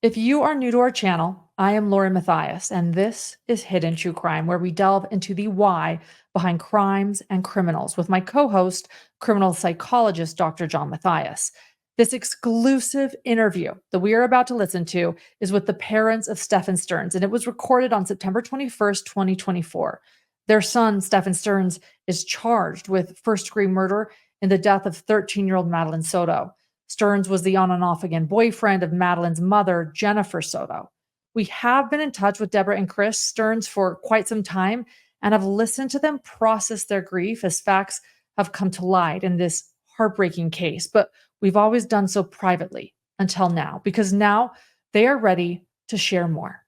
If you are new to our channel, I am Lauren Matthias, and this is Hidden True Crime, where we delve into the why behind crimes and criminals with my co host, criminal psychologist Dr. John Matthias. This exclusive interview that we are about to listen to is with the parents of Stephan Stearns, and it was recorded on September 21st, 2024. Their son, Stephan Stearns, is charged with first-degree murder in the death of 13-year-old Madeline Soto. Stearns was the on and off again boyfriend of Madeline's mother, Jennifer Soto. We have been in touch with Debra and Chris Stearns for quite some time and have listened to them process their grief as facts have come to light in this heartbreaking case. But we've always done so privately until now, because now they are ready to share more.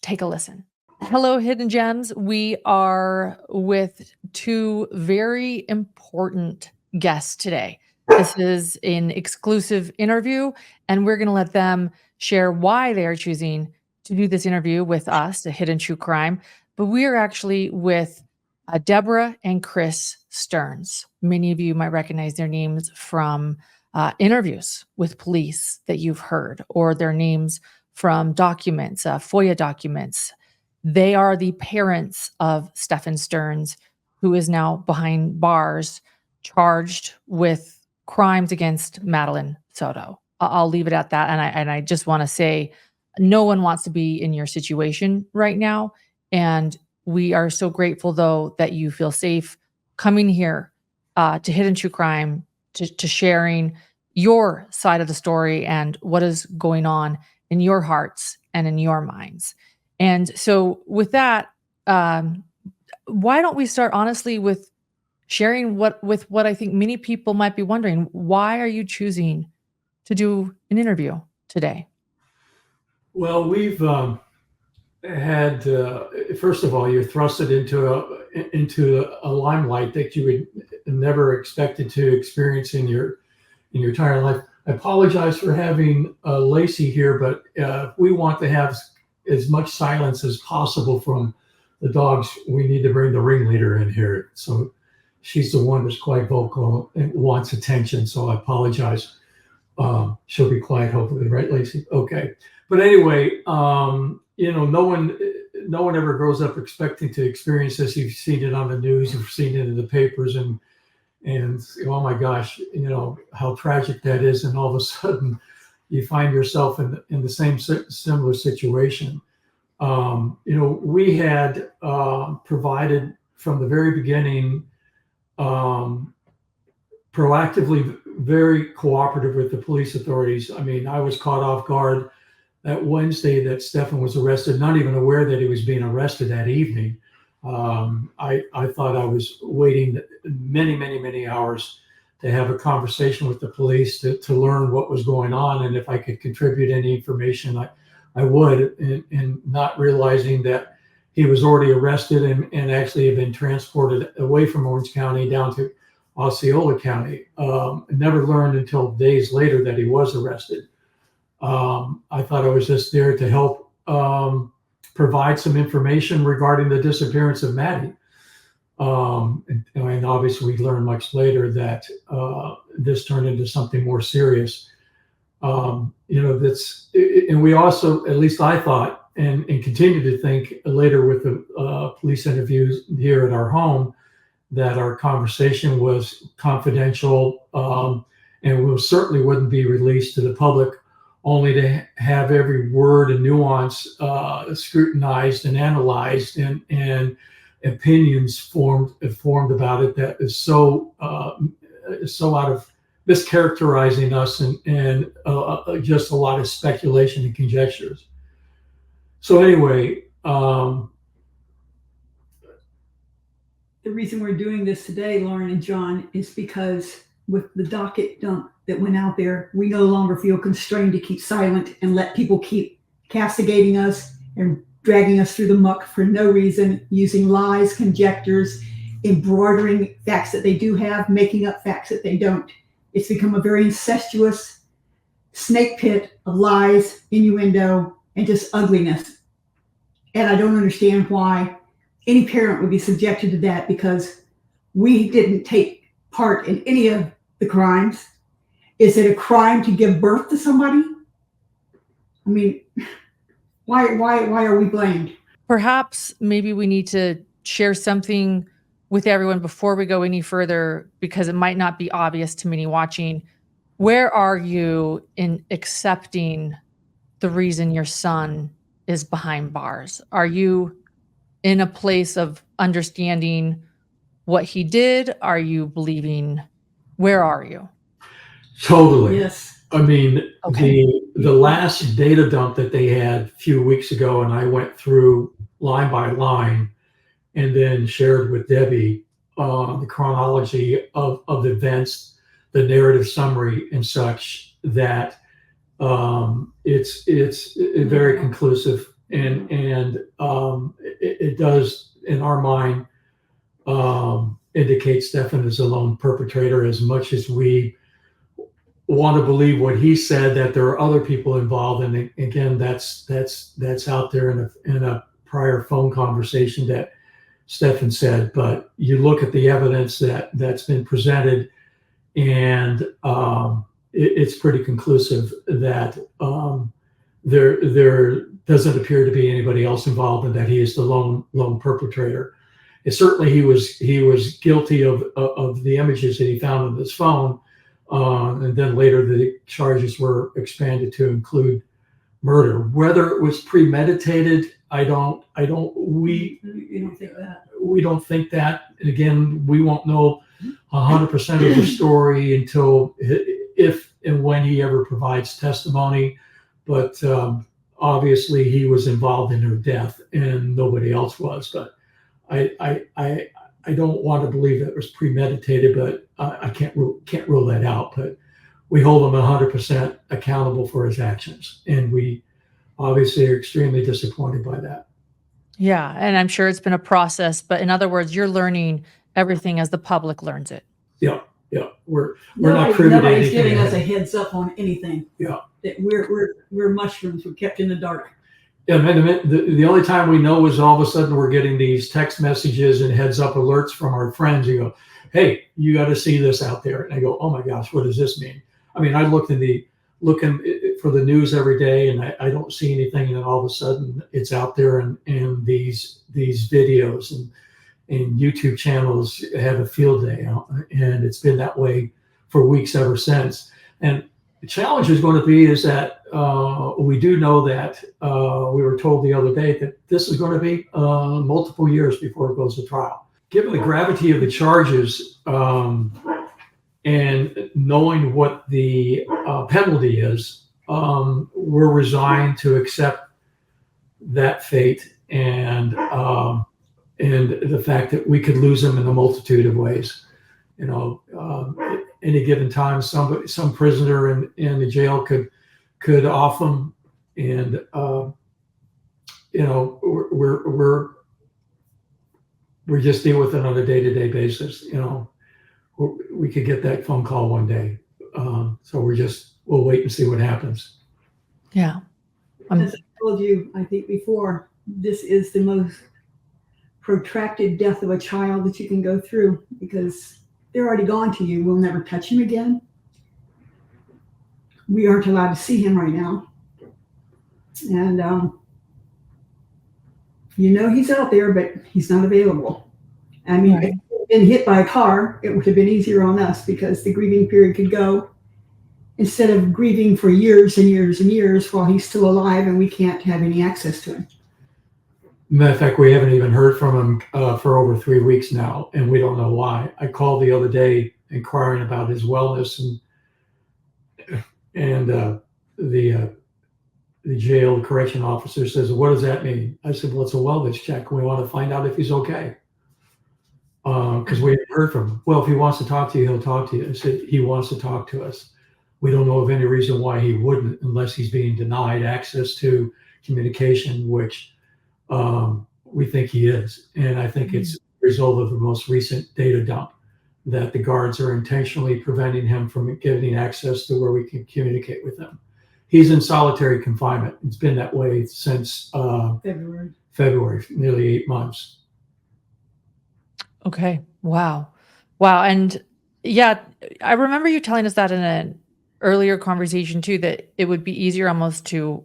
Take a listen. Hello, Hidden Gems. We are with two very important guests today. This is an exclusive interview, and we're going to let them share why they are choosing to do this interview with us, a Hidden True Crime. But we are actually with Debra and Chris Stearns. Many of you might recognize their names from interviews with police that you've heard, or their names from documents, FOIA documents. They are the parents of Stephan Stearns, who is now behind bars, charged with crimes against Madeline Soto. I'll leave it at that. And I just want to say, no one wants to be in your situation right now. And we are so grateful, though, that you feel safe coming here to Hidden True Crime, to sharing your side of the story and what is going on in your hearts and in your minds. And so with that, why don't we start honestly with sharing what I think many people might be wondering. Why are you choosing to do an interview today? Well, we've had, first of all, you're thrusted into a limelight that you would never expected to experience in your entire life. I apologize for having Lacey here, but we want to have as much silence as possible from the dogs. We need to bring the ringleader in here. So she's the one that's quite vocal and wants attention. So I apologize. She'll be quiet, hopefully, right, Lacey? Okay. But anyway, no one ever grows up expecting to experience this. You've seen it on the news, you've seen it in the papers, and oh my gosh, how tragic that is. And all of a sudden, you find yourself in the same similar situation. We had provided from the very beginning, proactively very cooperative with the police authorities. I mean, I was caught off guard that Wednesday that Stefan was arrested, not even aware that he was being arrested that evening. I thought I was waiting many, many, many hours to have a conversation with the police to learn what was going on, and if I could contribute any information, I would, and not realizing that he was already arrested and actually had been transported away from Orange County down to Osceola County. Never learned until days later that he was arrested. I thought I was just there to help provide some information regarding the disappearance of Maddie. And obviously we learned much later that this turned into something more serious. And we also, at least I thought, and continue to think later with the police interviews here at our home, that our conversation was confidential, and certainly wouldn't be released to the public, only to have every word and nuance scrutinized and analyzed, and opinions formed about it that is so out of mischaracterizing us, and just a lot of speculation and conjectures. So anyway, the reason we're doing this today, Lauren and John, is because with the docket dump that went out there, we no longer feel constrained to keep silent and let people keep castigating us and dragging us through the muck for no reason, using lies, conjectures, embroidering facts that they do have, making up facts that they don't. It's become a very incestuous snake pit of lies, innuendo, and just ugliness. And I don't understand why any parent would be subjected to that, because we didn't take part in any of the crimes. Is it a crime to give birth to somebody? I mean, why are we blamed? Perhaps maybe we need to share something with everyone before we go any further, because it might not be obvious to many watching. Where are you in accepting the reason your son is behind bars? Are you in a place of understanding what he did? Are you believing? Where are you? Totally. Yes. I mean, Okay. the last data dump that they had a few weeks ago, and I went through line by line and then shared with Debbie the chronology of the events, the narrative summary, and such, that it's very conclusive, and it does, in our mind, indicate Stefan is a lone perpetrator, as much as we want to believe what he said, that there are other people involved. And again, that's out there in a prior phone conversation that Stefan said. But you look at the evidence that's been presented, and it's pretty conclusive that there doesn't appear to be anybody else involved, and that he is the lone perpetrator. And certainly he was guilty of the images that he found on his phone. And then later the charges were expanded to include murder. Whether it was premeditated, we don't think that. We don't think that. And again, we won't know 100% of the story until if and when he ever provides testimony. But obviously he was involved in her death, and nobody else was. But I don't want to believe that it was premeditated, but I can't rule that out. But we hold him 100% accountable for his actions, and we obviously are extremely disappointed by that. Yeah, and I'm sure it's been a process, but in other words, you're learning everything as the public learns it. Yeah. We're not privy to Nobody's anything. giving us a heads up on anything. Yeah. That we're mushrooms. We're kept in the dark. Yeah, the only time we know is all of a sudden we're getting these text messages and heads up alerts from our friends. You go, hey, you got to see this out there. And I go, oh my gosh, what does this mean? I mean, I looking for the news every day, and I don't see anything. And then all of a sudden it's out there, and these videos and YouTube channels have a field day. And it's been that way for weeks ever since. And the challenge is going to be is that we do know that we were told the other day that this is going to be multiple years before it goes to trial. Given the gravity of the charges, and knowing what the penalty is, we're resigned to accept that fate, and the fact that we could lose him in a multitude of ways. Any given time, some prisoner in the jail could off them, and we just deal with it on a day-to-day basis. We could get that phone call one day, so we'll wait and see what happens. Yeah. As I told you, I think before, this is the most protracted death of a child that you can go through, because they're already gone to you. We'll never touch him again. We aren't allowed to see him right now. And he's out there, but he's not available. I mean, Right. if he'd been hit by a car, it would have been easier on us, because the grieving period could go, instead of grieving for years and years and years while he's still alive and we can't have any access to him. Matter of fact, we haven't even heard from him for over 3 weeks now, and we don't know why. I called the other day inquiring about his wellness, and the jail correction officer says, "What does that mean?" I said, "Well, it's a wellness check. We want to find out if he's okay, because we haven't heard from him." "Well, if he wants to talk to you, he'll talk to you." I said, "He wants to talk to us. We don't know of any reason why he wouldn't, unless he's being denied access to communication, which we think he is." And I think it's a result of the most recent data dump, that the guards are intentionally preventing him from getting access to where we can communicate with him. He's in solitary confinement. It's been that way since February, nearly 8 months. Okay. Wow. And yeah, I remember you telling us that in an earlier conversation too, that it would be easier almost to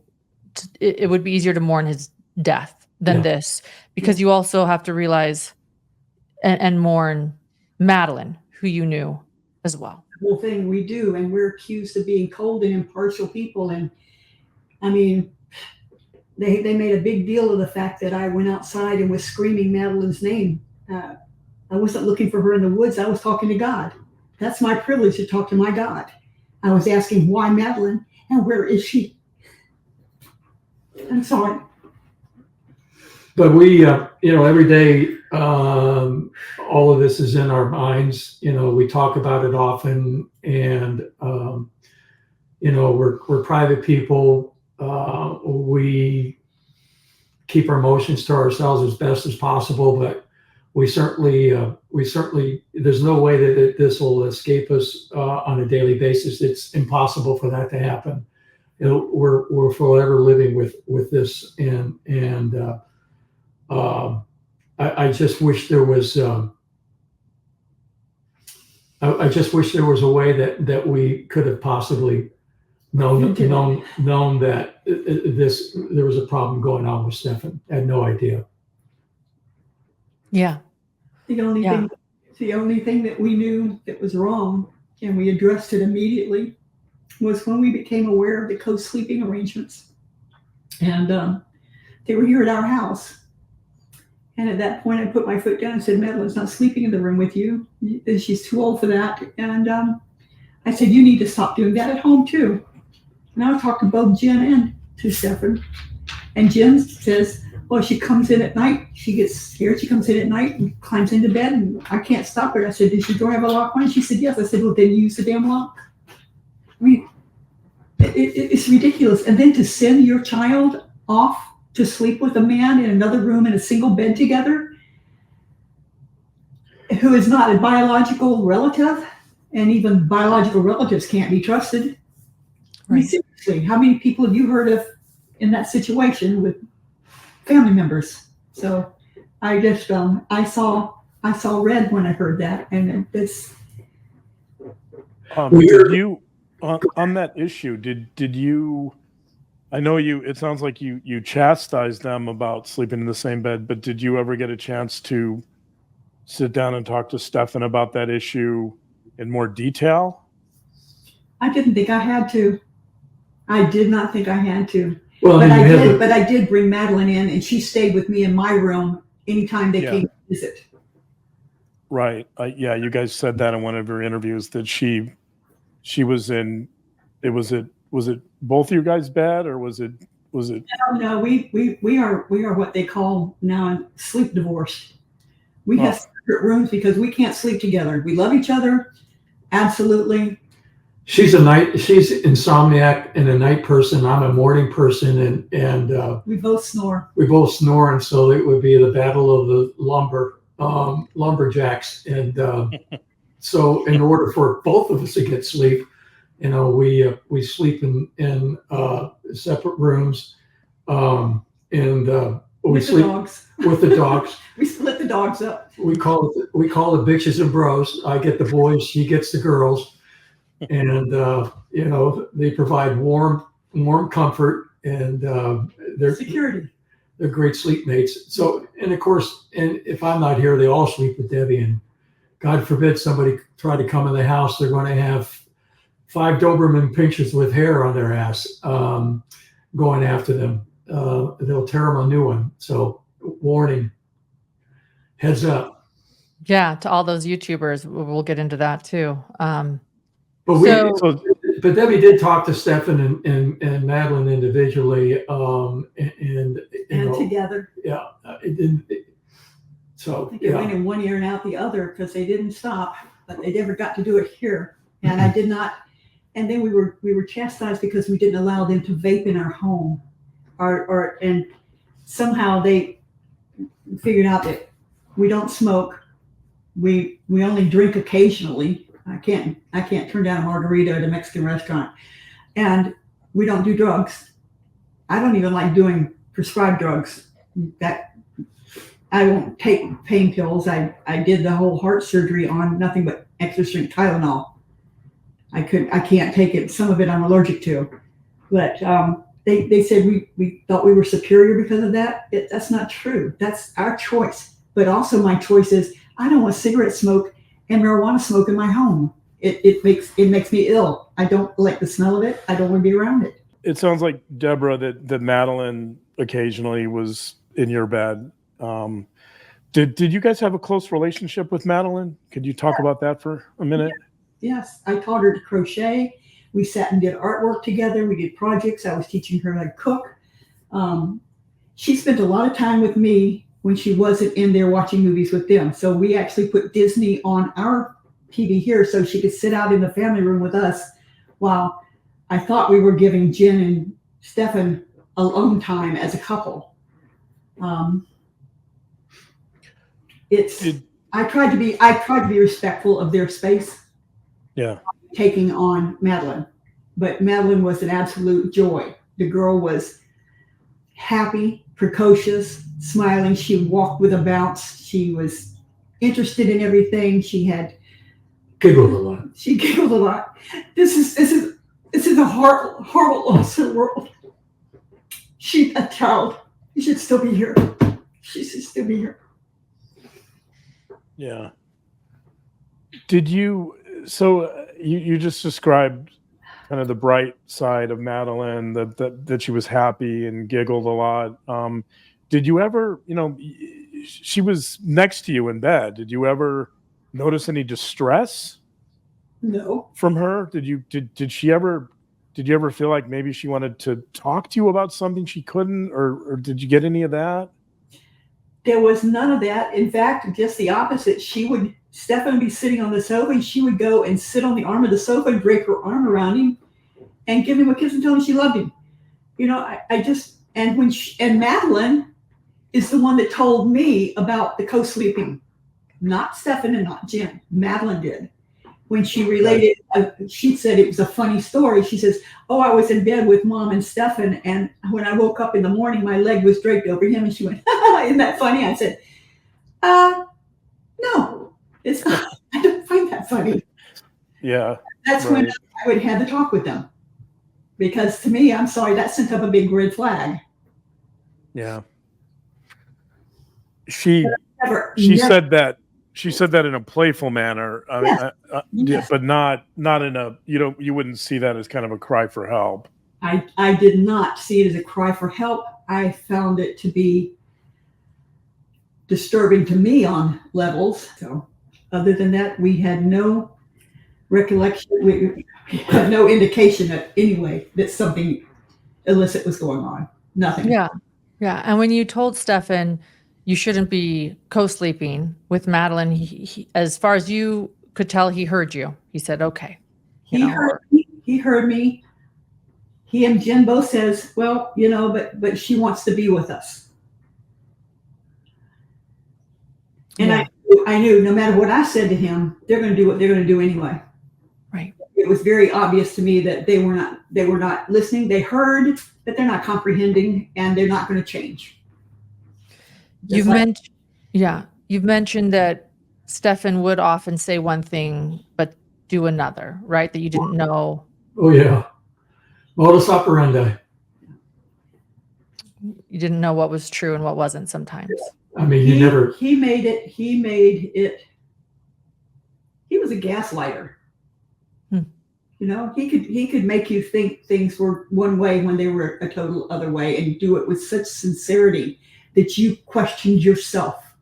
it would be easier to mourn his death than this, because you also have to realize and mourn Madeline, who you knew as well. The whole thing we do, and we're accused of being cold and impartial people. And I mean, they made a big deal of the fact that I went outside and was screaming Madeline's name. I wasn't looking for her in the woods. I was talking to God. That's my privilege, to talk to my God. I was asking, why Madeline, and where is she? I'm sorry. But we, every day, all of this is in our minds. We talk about it often, and we're private people. We keep our emotions to ourselves as best as possible, but we certainly, there's no way that this will escape us on a daily basis. It's impossible for that to happen. We're forever living with this, and I just wish there was. I just wish there was a way that we could have possibly known that there was a problem going on with Stefan. I had no idea. Yeah. The only thing that we knew that was wrong, and we addressed it immediately, was when we became aware of the co-sleeping arrangements. And they were here at our house. And at that point, I put my foot down and said, Madeline's not sleeping in the room with you. She's too old for that. And I said, you need to stop doing that at home too. And I talked to both Jen and to Stefan. And Jen says, well, she comes in at night. She gets scared. She comes in at night and climbs into bed, and I can't stop her. I said, does your door have a lock on it? She said, yes. I said, well, then use the damn lock. I mean, it's ridiculous. And then to send your child off to sleep with a man in another room in a single bed together, who is not a biological relative, and even biological relatives can't be trusted. Right. I mean, seriously, how many people have you heard of in that situation with family members? So I just, I saw red when I heard that, and it's. Did you, on that issue, did you? I know you. It sounds like you chastised them about sleeping in the same bed, but did you ever get a chance to sit down and talk to Stefan about that issue in more detail? I didn't think I had to. I did not think I had to. Well, but I did bring Madeline in, and she stayed with me in my room anytime they came to visit. Right. Yeah, you guys said that in one of your interviews, that she was in. Was it both of you guys' bed, or was it? No. We are what they call now sleep divorced. We have separate rooms because we can't sleep together. We love each other, absolutely. She's insomniac and a night person. I'm a morning person, and we both snore. And so it would be the battle of the lumberjacks. And so in order for both of us to get sleep, we sleep in separate rooms, and we sleep with the dogs. We split the dogs up. We call it bitches and bros. I get the boys, she gets the girls. And they provide warm comfort, and they're security. They're great sleep mates. So, and of course, and if I'm not here, they all sleep with Debbie. And God forbid somebody try to come in the house, they're going to have 5 Doberman pinchers with hair on their ass going after them. They'll tear them a new one. So, warning, heads up. Yeah, to all those YouTubers, we'll get into that too. But Debbie did talk to Stefan and Madeline individually, and together. Yeah, I think it went in one ear and out the other, because they didn't stop, but they never got to do it here, and I did not. And then we were chastised because we didn't allow them to vape in our home, and somehow they figured out that we don't smoke, we only drink occasionally. I can't turn down a margarita at a Mexican restaurant, and we don't do drugs. I don't even like doing prescribed drugs. That I won't take pain pills. I did the whole heart surgery on nothing but extra strength Tylenol. I can't take it. Some of it I'm allergic to, but they said we thought we were superior because of that. That's not true. That's our choice. But also my choice is I don't want cigarette smoke and marijuana smoke in my home. It makes me ill. I don't like the smell of it. I don't want to be around it. It sounds like, Debra, that Madeline occasionally was in your bed. Did you guys have a close relationship with Madeline? Could you talk about that for a minute? Yes, I taught her to crochet. We sat and did artwork together. We did projects. I was teaching her how to cook. She spent a lot of time with me when she wasn't in there watching movies with them. So we actually put Disney on our TV here so she could sit out in the family room with us while I thought we were giving Jen and Stefan alone time as a couple. I tried to be respectful of their space. Yeah. Taking on Madeline, but Madeline was an absolute joy. The girl was happy, precocious, smiling. She walked with a bounce. She was interested in everything. She Giggled a lot. She giggled a lot. This is a horrible loss in the world. She, a child, she should still be here. She should still be here. Yeah. So you just described kind of the bright side of Madeline, that she was happy and giggled a lot. Did you ever, she was next to you in bed. Did you ever notice any distress? No. From her? Did you ever feel like maybe she wanted to talk to you about something she couldn't, or did you get any of that? There was none of that. In fact, just the opposite. Stefan would be sitting on the sofa, and she would go and sit on the arm of the sofa and drape her arm around him and give him a kiss and tell him she loved him. And Madeline is the one that told me about the co-sleeping, not Stefan and not Jen. Madeline did. When she related, she said it was a funny story. She says, "Oh, I was in bed with Mom and Stefan, and when I woke up in the morning, my leg was draped over him." And she went, "Isn't that funny?" I said, "No, it's not. I don't find that funny." Yeah. That's right. when I would have the talk with them. Because to me, I'm sorry, that sent up a big red flag. Yeah. She Never. said that in a playful manner. Yes. But not in a, you wouldn't see that as kind of a cry for help. I did not see it as a cry for help. I found it to be disturbing to me on levels. So other than that, we had no recollection. We had no indication that something illicit was going on. Nothing. Yeah. Yeah. And when you told Stefan you shouldn't be co-sleeping with Madeline, he, as far as you could tell, he heard you. He said, okay. He heard me. He and Jen both says, well, but she wants to be with us. And yeah. I knew no matter what I said to him, they're going to do what they're going to do anyway. Right. It was very obvious to me that they were not listening. They heard, but they're not comprehending, and they're not going to change. You've mentioned that Stefan would often say one thing but do another, right? That you didn't know. Oh yeah, modus operandi. You didn't know what was true and what wasn't sometimes. I mean, He made it. He was a gaslighter. He could make you think things were one way when they were a total other way, and do it with such sincerity that you questioned yourself.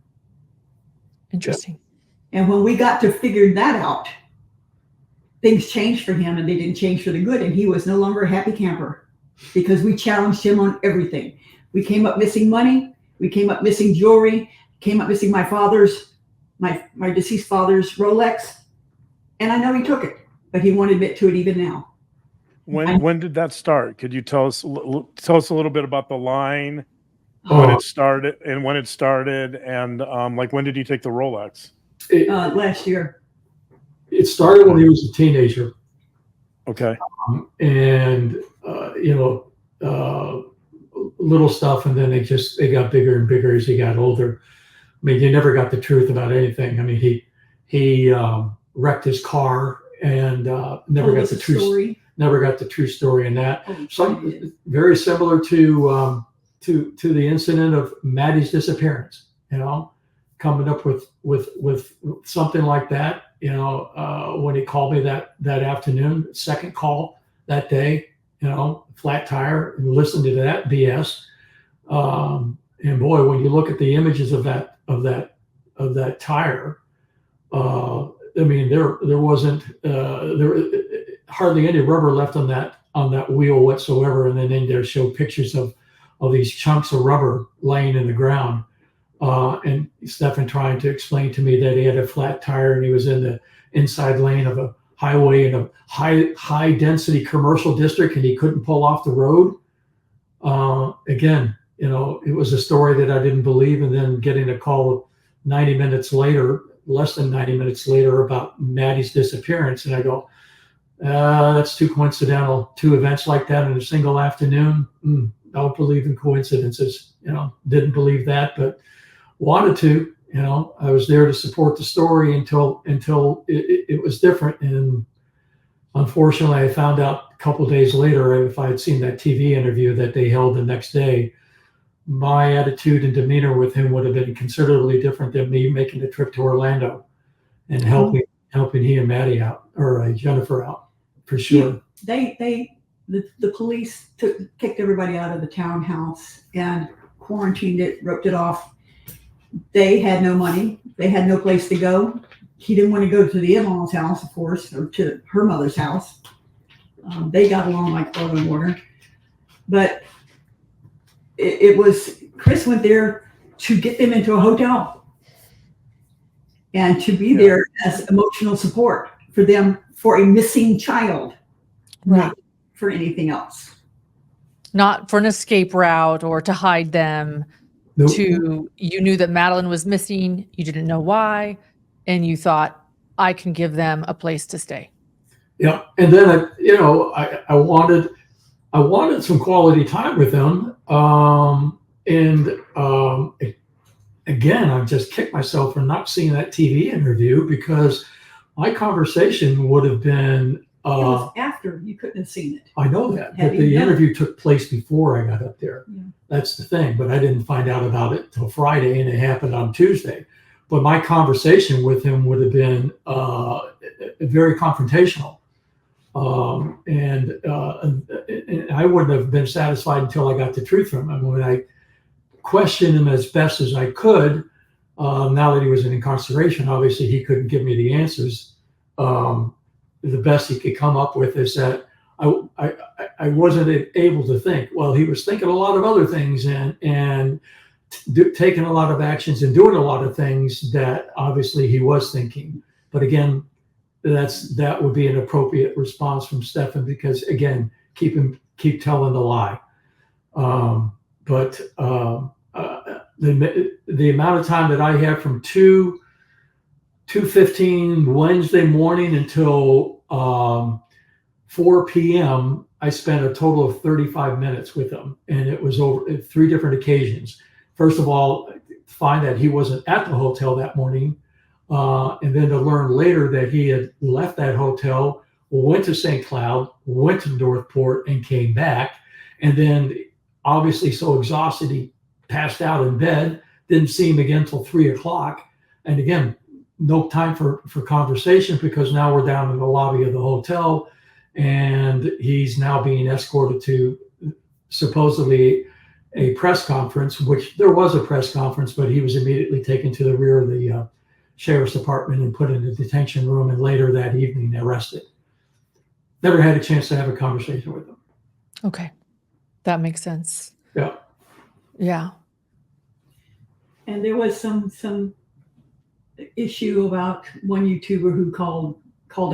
Interesting. And when we got to figure that out, things changed for him, and they didn't change for the good. And he was no longer a happy camper because we challenged him on everything. We came up missing money. We came up missing jewelry. Came up missing my deceased father's Rolex. And I know he took it, but he won't admit to it even now. When did that start? Could you tell us a little bit about the line? When it started, and when when did he take the Rolex? Last year. It started when he was a teenager. Okay. And little stuff, and then they got bigger and bigger as he got older. I mean, you never got the truth about anything. I mean, he wrecked his car and never got the truth. never got the true story in that. Oh, Some very similar to the incident of Maddie's disappearance. You know, coming up with something like that. You know, when he called me that afternoon, second call that day. You know, flat tire, and listened to that BS. And boy, when you look at the images of that tire, I mean, there wasn't hardly any rubber left on that wheel whatsoever. And then they show pictures of these chunks of rubber laying in the ground. And Stefan trying to explain to me that he had a flat tire and he was in the inside lane of a highway in a high density commercial district and he couldn't pull off the road. Again, you know, it was a story that I didn't believe, and then getting a call 90 minutes later, less than 90 minutes later, about Maddie's disappearance. And I go, that's too coincidental. Two events like that in a single afternoon. Don't believe in coincidences. You know, didn't believe that, but wanted to. You know, I was there to support the story until it was different. And unfortunately, I found out a couple of days later, if I had seen that TV interview that they held the next day, my attitude and demeanor with him would have been considerably different than me making the trip to Orlando and helping he and Maddie out, or Jennifer out, for sure. The police kicked everybody out of the townhouse and quarantined it, roped it off. They had no money. They had no place to go. He didn't want to go to the in-laws' house, of course, or to her mother's house. They got along like oil and water. But it was, Chris went there to get them into a hotel and to be there as emotional support for them for a missing child, not for anything else. Not for an escape route or to hide them. Nope. You knew that Madeline was missing. You didn't know why. And you thought, I can give them a place to stay. Yeah. And then, I wanted some quality time with them. Again, I just kicked myself for not seeing that TV interview, because my conversation would have been. It was after, you couldn't have seen it. I know that, but the interview took place before I got up there. Yeah. That's the thing. But I didn't find out about it till Friday, and it happened on Tuesday. But my conversation with him would have been very confrontational. And I wouldn't have been satisfied until I got the truth from him. When I questioned him as best as I could, now that he was in incarceration, obviously he couldn't give me the answers. The best he could come up with is that I wasn't able to think. Well, he was thinking a lot of other things and taking a lot of actions and doing a lot of things that obviously he was thinking. But again, that would be an appropriate response from Stefan, because again, keep telling the lie. But the amount of time that I had from 2:15 Wednesday morning until 4 p.m., I spent a total of 35 minutes with him, and it was over 3 different occasions. First of all, find that he wasn't at the hotel that morning, and then to learn later that he had left that hotel, went to St. Cloud, went to Northport, and came back. And then obviously so exhausted, he passed out in bed, didn't see him again until 3 o'clock. And again, no time for conversation, because now we're down in the lobby of the hotel, and he's now being escorted to supposedly a press conference, which there was a press conference, but he was immediately taken to the rear of the sheriff's department and put in a detention room, and later that evening arrested. Never had a chance to have a conversation with him. Okay. That makes sense. Yeah. Yeah. And there was some issue about one YouTuber who called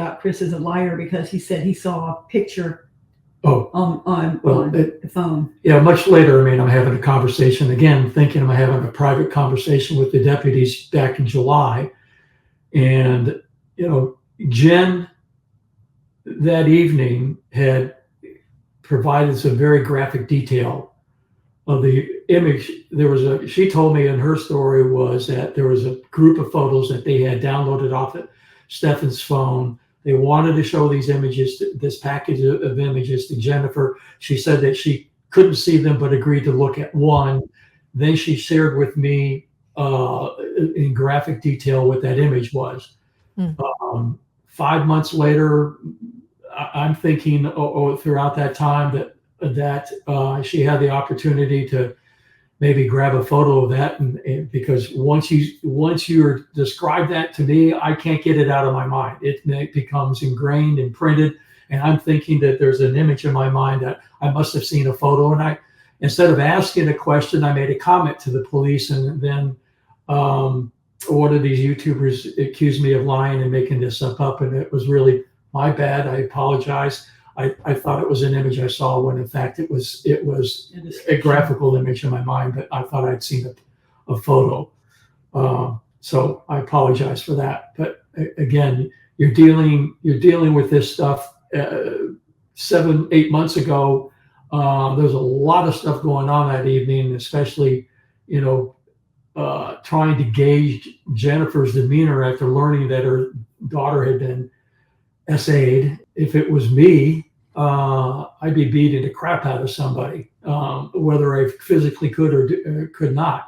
out Chris as a liar because he said he saw a picture on the phone. Yeah, much later, I'm having a conversation again, thinking I'm having a private conversation with the deputies back in July. And, Jen that evening had provided some very graphic detail of the image. She told me in her story was that there was a group of photos that they had downloaded off of Stefan's phone They wanted to show these images, this package of images to Jennifer. She said that she couldn't see them, but agreed to look at one. Then she shared with me in graphic detail what that image was. 5 months later, I'm thinking throughout that time that she had the opportunity to maybe grab a photo of that, and because once you describe that to me, I can't get it out of my mind. It becomes ingrained and printed, and I'm thinking that there's an image in my mind that I must have seen a photo, and instead of asking a question, I made a comment to the police, and then one of these YouTubers accused me of lying and making this stuff up, and it was really my bad. I apologize. I thought it was an image I saw when in fact it was a graphical image in my mind, but I thought I'd seen a photo. So I apologize for that. But again, you're dealing with this stuff 7-8 months ago. There's a lot of stuff going on that evening, especially, trying to gauge Jennifer's demeanor after learning that her daughter had been SA'd. If it was me, I'd be beating the crap out of somebody, whether I physically could or could not.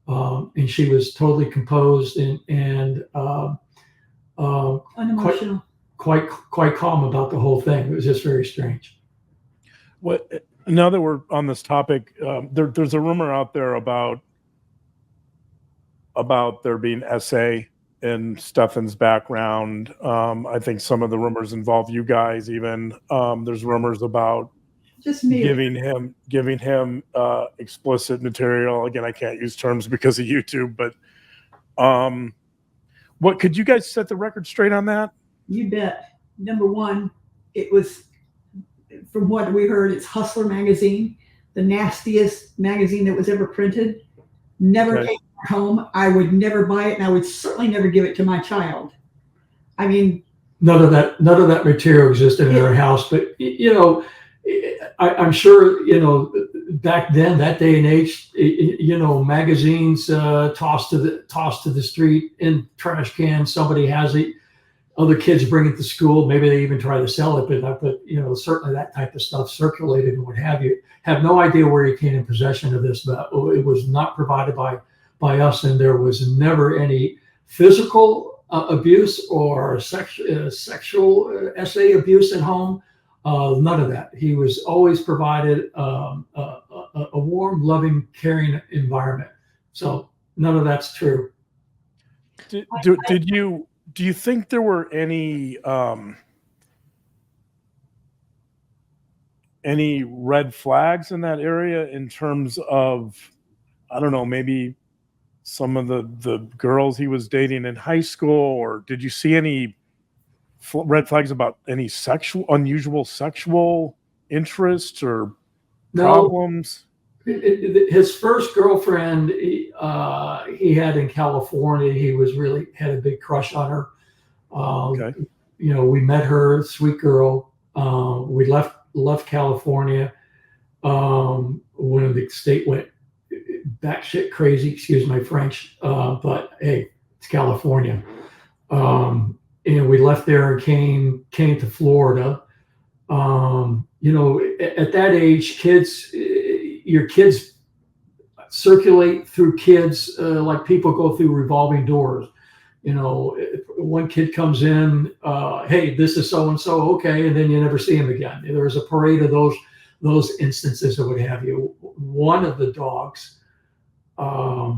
And she was totally composed and Unemotional. quite calm about the whole thing. It was just very strange. Now that we're on this topic, there's a rumor out there about there being SA in Stefan's background. I think some of the rumors involve you guys even. There's rumors about just me giving him explicit material. Again, I can't use terms because of YouTube, but what could you guys set the record straight on that? You bet. Number one, it was, from what we heard, it's Hustler magazine, the nastiest magazine that was ever printed. Never came home. I would never buy it, and I would certainly never give it to my child. I mean, none of that material existed in our house. But I'm sure back then, that day and age, magazines tossed to the street in trash cans. Somebody has it. Other kids bring it to school. Maybe they even try to sell it, but certainly that type of stuff circulated and what have you. Have no idea where he came in possession of this, but it was not provided by us, and there was never any physical abuse or sexual SA abuse at home. None of that. He was always provided a warm, loving, caring environment. So none of that's true. Do you think there were any red flags in that area in terms of, I don't know, maybe some of the girls he was dating in high school, or did you see any red flags about any unusual sexual interests or problems? His first girlfriend he had in California, he had a big crush on her. We met her, sweet girl. We left California when the state went batshit crazy, excuse my French, but hey, it's California. And we left there and came to Florida. At that age, your kids circulate through kids like people go through revolving doors. One kid comes in, hey, this is so and so, okay, and then you never see him again. There's a parade of those instances or what have you. One of the dogs, a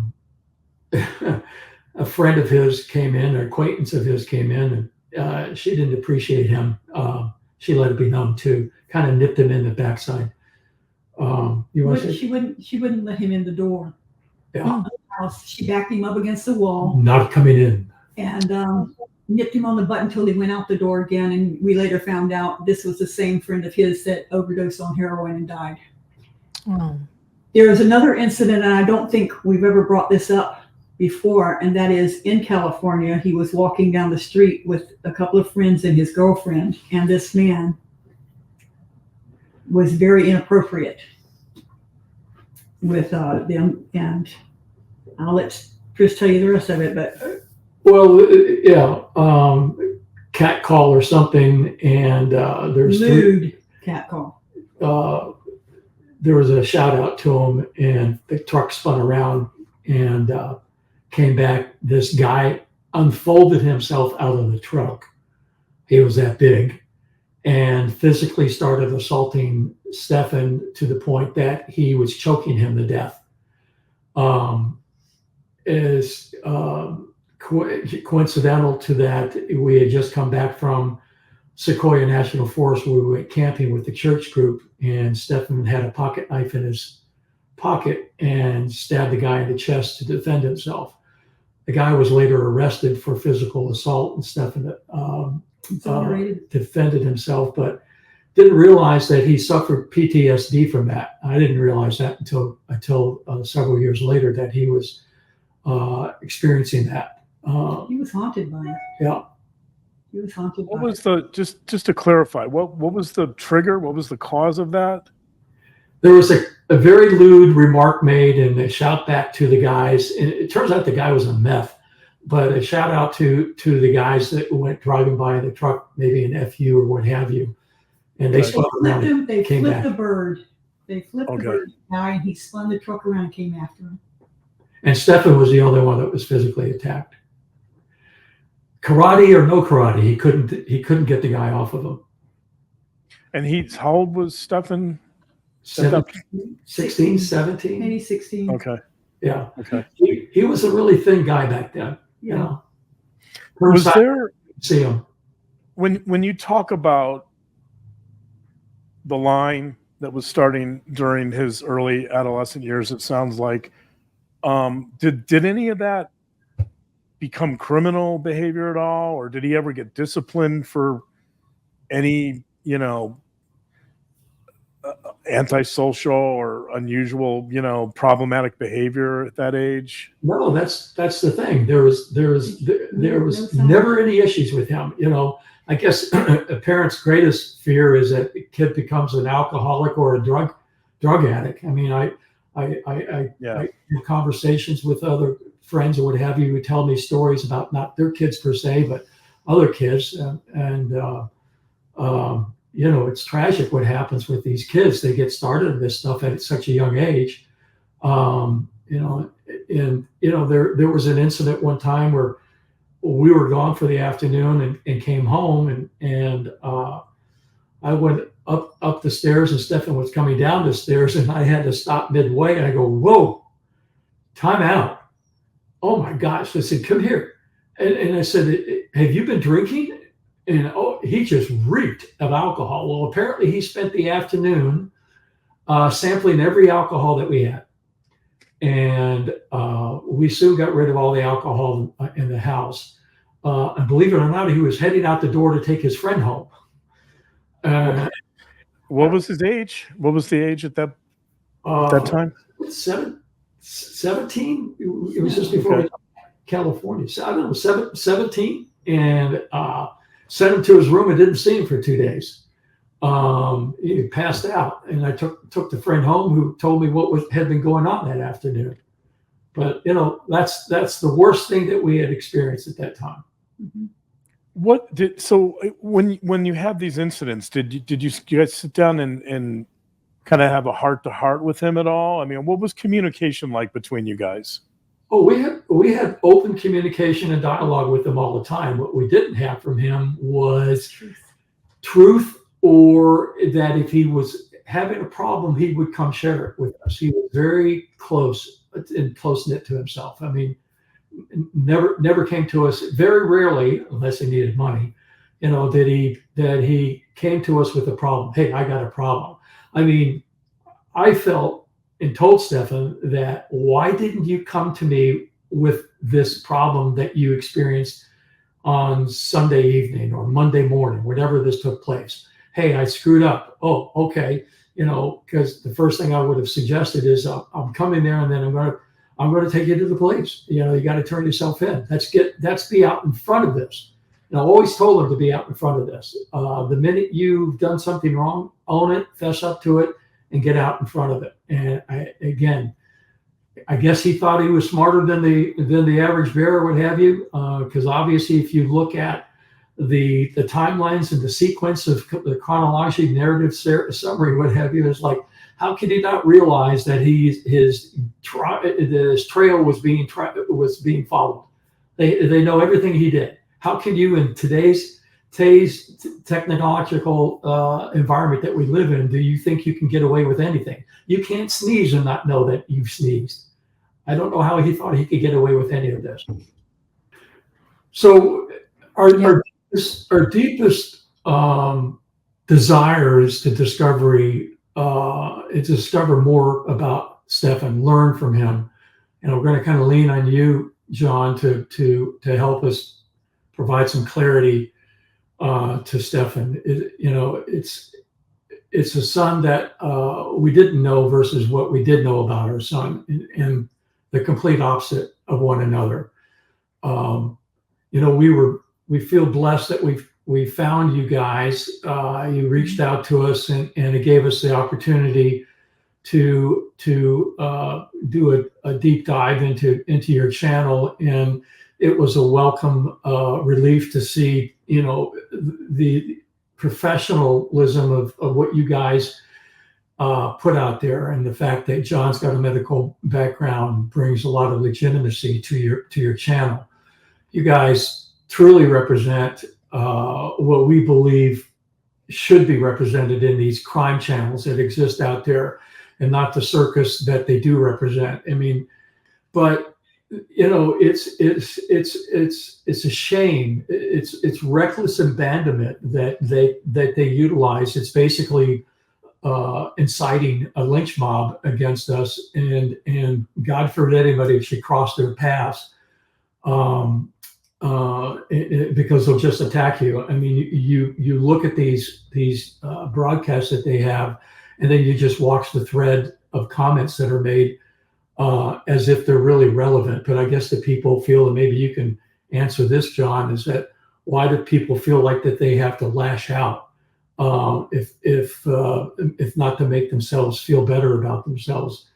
friend of his came in, an acquaintance of his came in, and she didn't appreciate him. She let it be known too. Kind of nipped him in the backside. She wouldn't let him in the door. Yeah. She backed him up against the wall. Not coming in. And nipped him on the butt until he went out the door again. And we later found out this was the same friend of his that overdosed on heroin and died. Oh. There is another incident, and I don't think we've ever brought this up before, and that is in California. He was walking down the street with a couple of friends and his girlfriend, and this man was very inappropriate with them. And I'll let Chris tell you the rest of it, but well, yeah. cat call or something, and there's Lewd cat call. there was a shout out to him, and the truck spun around and came back. This guy unfolded himself out of the truck. He was that big, and physically started assaulting Stefan to the point that he was choking him to death. Coincidental to that, we had just come back from Sequoia National Forest, where we went camping with the church group, and Stefan had a pocket knife in his pocket and stabbed the guy in the chest to defend himself. The guy was later arrested for physical assault, and Stefan defended himself, but didn't realize that he suffered PTSD from that. I didn't realize that until several years later, that he was experiencing that. He was haunted by it. Yeah. He was haunted What by was it. the just to clarify? What was the trigger? What was the cause of that? There was a very lewd remark made, and a shout back to the guys. And it turns out the guy was a meth, but a shout out to the guys that went driving by in the truck, maybe an FU or what have you. And they spun around and They came flipped back. the bird. They flipped the bird guy, and he spun the truck around and came after him. And Stefan was the only one that was physically attacked. Karate or no karate, he couldn't get the guy off of him. And how old was Stefan? 16, 17. Maybe 16. Okay. Yeah. Okay. He was a really thin guy back then. Yeah. You know. Was there, See him. when you talk about the line that was starting during his early adolescent years, it sounds like, did any of that become criminal behavior at all, or did he ever get disciplined for any, antisocial or unusual, problematic behavior at that age? No, that's the thing. There was never any issues with him. I guess a parent's greatest fear is that the kid becomes an alcoholic or a drug addict. I mean, I have conversations with other friends or what have you who tell me stories about not their kids per se, but other kids, and it's tragic what happens with these kids. They get started in this stuff at such a young age. There was an incident one time where we were gone for the afternoon and came home, and I went up the stairs, and Stefan was coming down the stairs, and I had to stop midway, and I go, "Whoa, time out." Oh my gosh. I said, "Come here." And I said, "Have you been drinking?" And he just reeked of alcohol. Well, apparently he spent the afternoon sampling every alcohol that we had. And we soon got rid of all the alcohol in the house. And believe it or not, he was heading out the door to take his friend home. What was his age? What was the age at that time? 17. It was just before California. So I don't know, 17. And sent him to his room and didn't see him for 2 days. He passed out, and I took the friend home who told me what had been going on that afternoon. But that's the worst thing that we had experienced at that time. Mm-hmm. When you have these incidents, did you guys sit down and kind of have a heart-to-heart with him at all? I mean, what was communication like between you guys? Oh, we had open communication and dialogue with him all the time. What we didn't have from him was truth, or that if he was having a problem, he would come share it with us. He was very close and close-knit to himself. I mean, never came to us, very rarely, unless he needed money, that he came to us with a problem. Hey, I got a problem. I mean, I felt and told Stefan that, why didn't you come to me with this problem that you experienced on Sunday evening or Monday morning, whenever this took place? Hey, I screwed up. Oh, okay. Because the first thing I would have suggested is I'm coming there, and then I'm going to take you to the police. You got to turn yourself in. Let's be out in front of this. And I always told him to be out in front of this. The minute you've done something wrong, own it, fess up to it, and get out in front of it. And I guess he thought he was smarter than the average bear, what have you. Because obviously, if you look at the timelines and the sequence of the chronology, narrative summary, what have you, is like, how could he not realize that his trail was being followed? They know everything he did. How can you, in today's technological environment that we live in, do you think you can get away with anything? You can't sneeze and not know that you've sneezed. I don't know how he thought he could get away with any of this. So our deepest desire is to discover more about Stefan, learn from him. And we're going to kind of lean on you, John, to help us provide some clarity to Stefan. It's a son that we didn't know versus what we did know about our son, and the complete opposite of one another. We feel blessed that we found you guys. You reached out to us, and it gave us the opportunity to do a deep dive into your channel, and it was a welcome relief to see the professionalism of what you guys put out there, and the fact that John's got a medical background brings a lot of legitimacy to your channel. You guys truly represent what we believe should be represented in these crime channels that exist out there, and not the circus that they do represent. I mean, but it's a shame. It's reckless abandonment that they utilize. It's basically inciting a lynch mob against us, and God forbid anybody should cross their paths. Because they'll just attack you. I mean, you look at these broadcasts that they have, and then you just watch the thread of comments that are made as if they're really relevant. But I guess the people feel, and maybe you can answer this, John, is that why do people feel like that they have to lash out if not to make themselves feel better about themselves?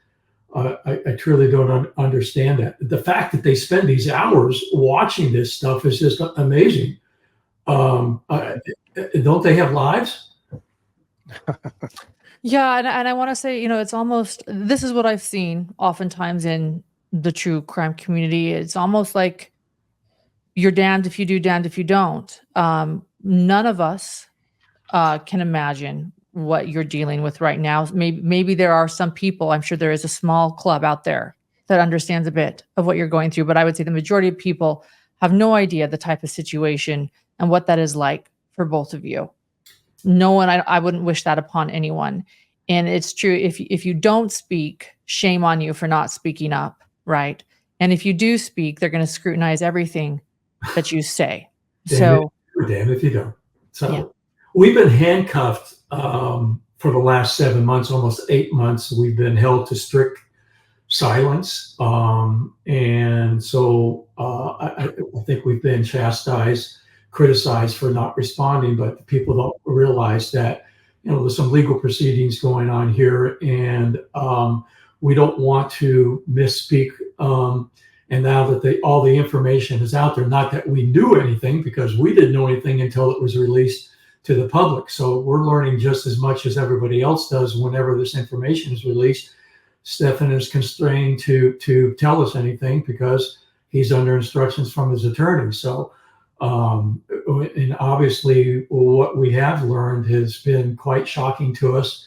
I truly don't understand that. The fact that they spend these hours watching this stuff is just amazing. Don't they have lives? Yeah, and I want to say, it's almost, this is what I've seen oftentimes in the true crime community. It's almost like you're damned if you do, damned if you don't. None of us can imagine what you're dealing with right now. Maybe there are some people, I'm sure there is a small club out there that understands a bit of what you're going through, but I would say the majority of people have no idea the type of situation and what that is like for both of you. No one, I wouldn't wish that upon anyone. And it's true, if you don't speak, shame on you for not speaking up, right? And if you do speak, they're going to scrutinize everything that you say. Damn if you don't. So yeah. We've been handcuffed for the last 7 months, almost 8 months. We've been held to strict silence. And so I think we've been chastised, criticized for not responding, but people don't realize that, there's some legal proceedings going on here, and we don't want to misspeak. And now that all the information is out there, not that we knew anything, because we didn't know anything until it was released to the public. So we're learning just as much as everybody else does whenever this information is released. Stefan is constrained to tell us anything because he's under instructions from his attorney. So, and obviously what we have learned has been quite shocking to us,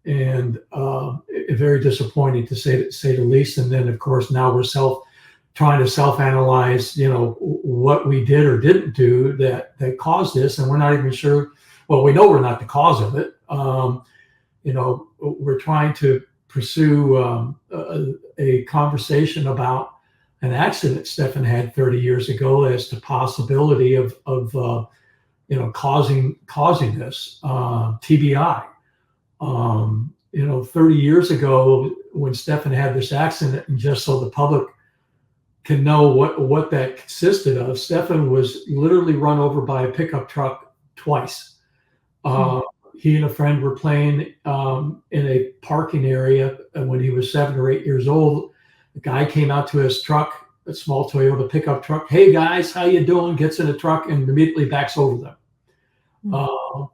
and very disappointing to say the least. And then of course now we're trying to self-analyze, what we did or didn't do that caused this, and we're not even sure. Well, we know we're not the cause of it. We're trying to pursue a conversation about an accident Stefan had 30 years ago as the possibility of causing this TBI. 30 years ago when Stefan had this accident, and just so the public can know what that consisted of, Stefan was literally run over by a pickup truck twice. He and a friend were playing in a parking area, and when he was 7 or 8 years old, the guy came out to his truck a small Toyota pickup truck. Hey guys, how you doing? Gets in a truck and immediately backs over them.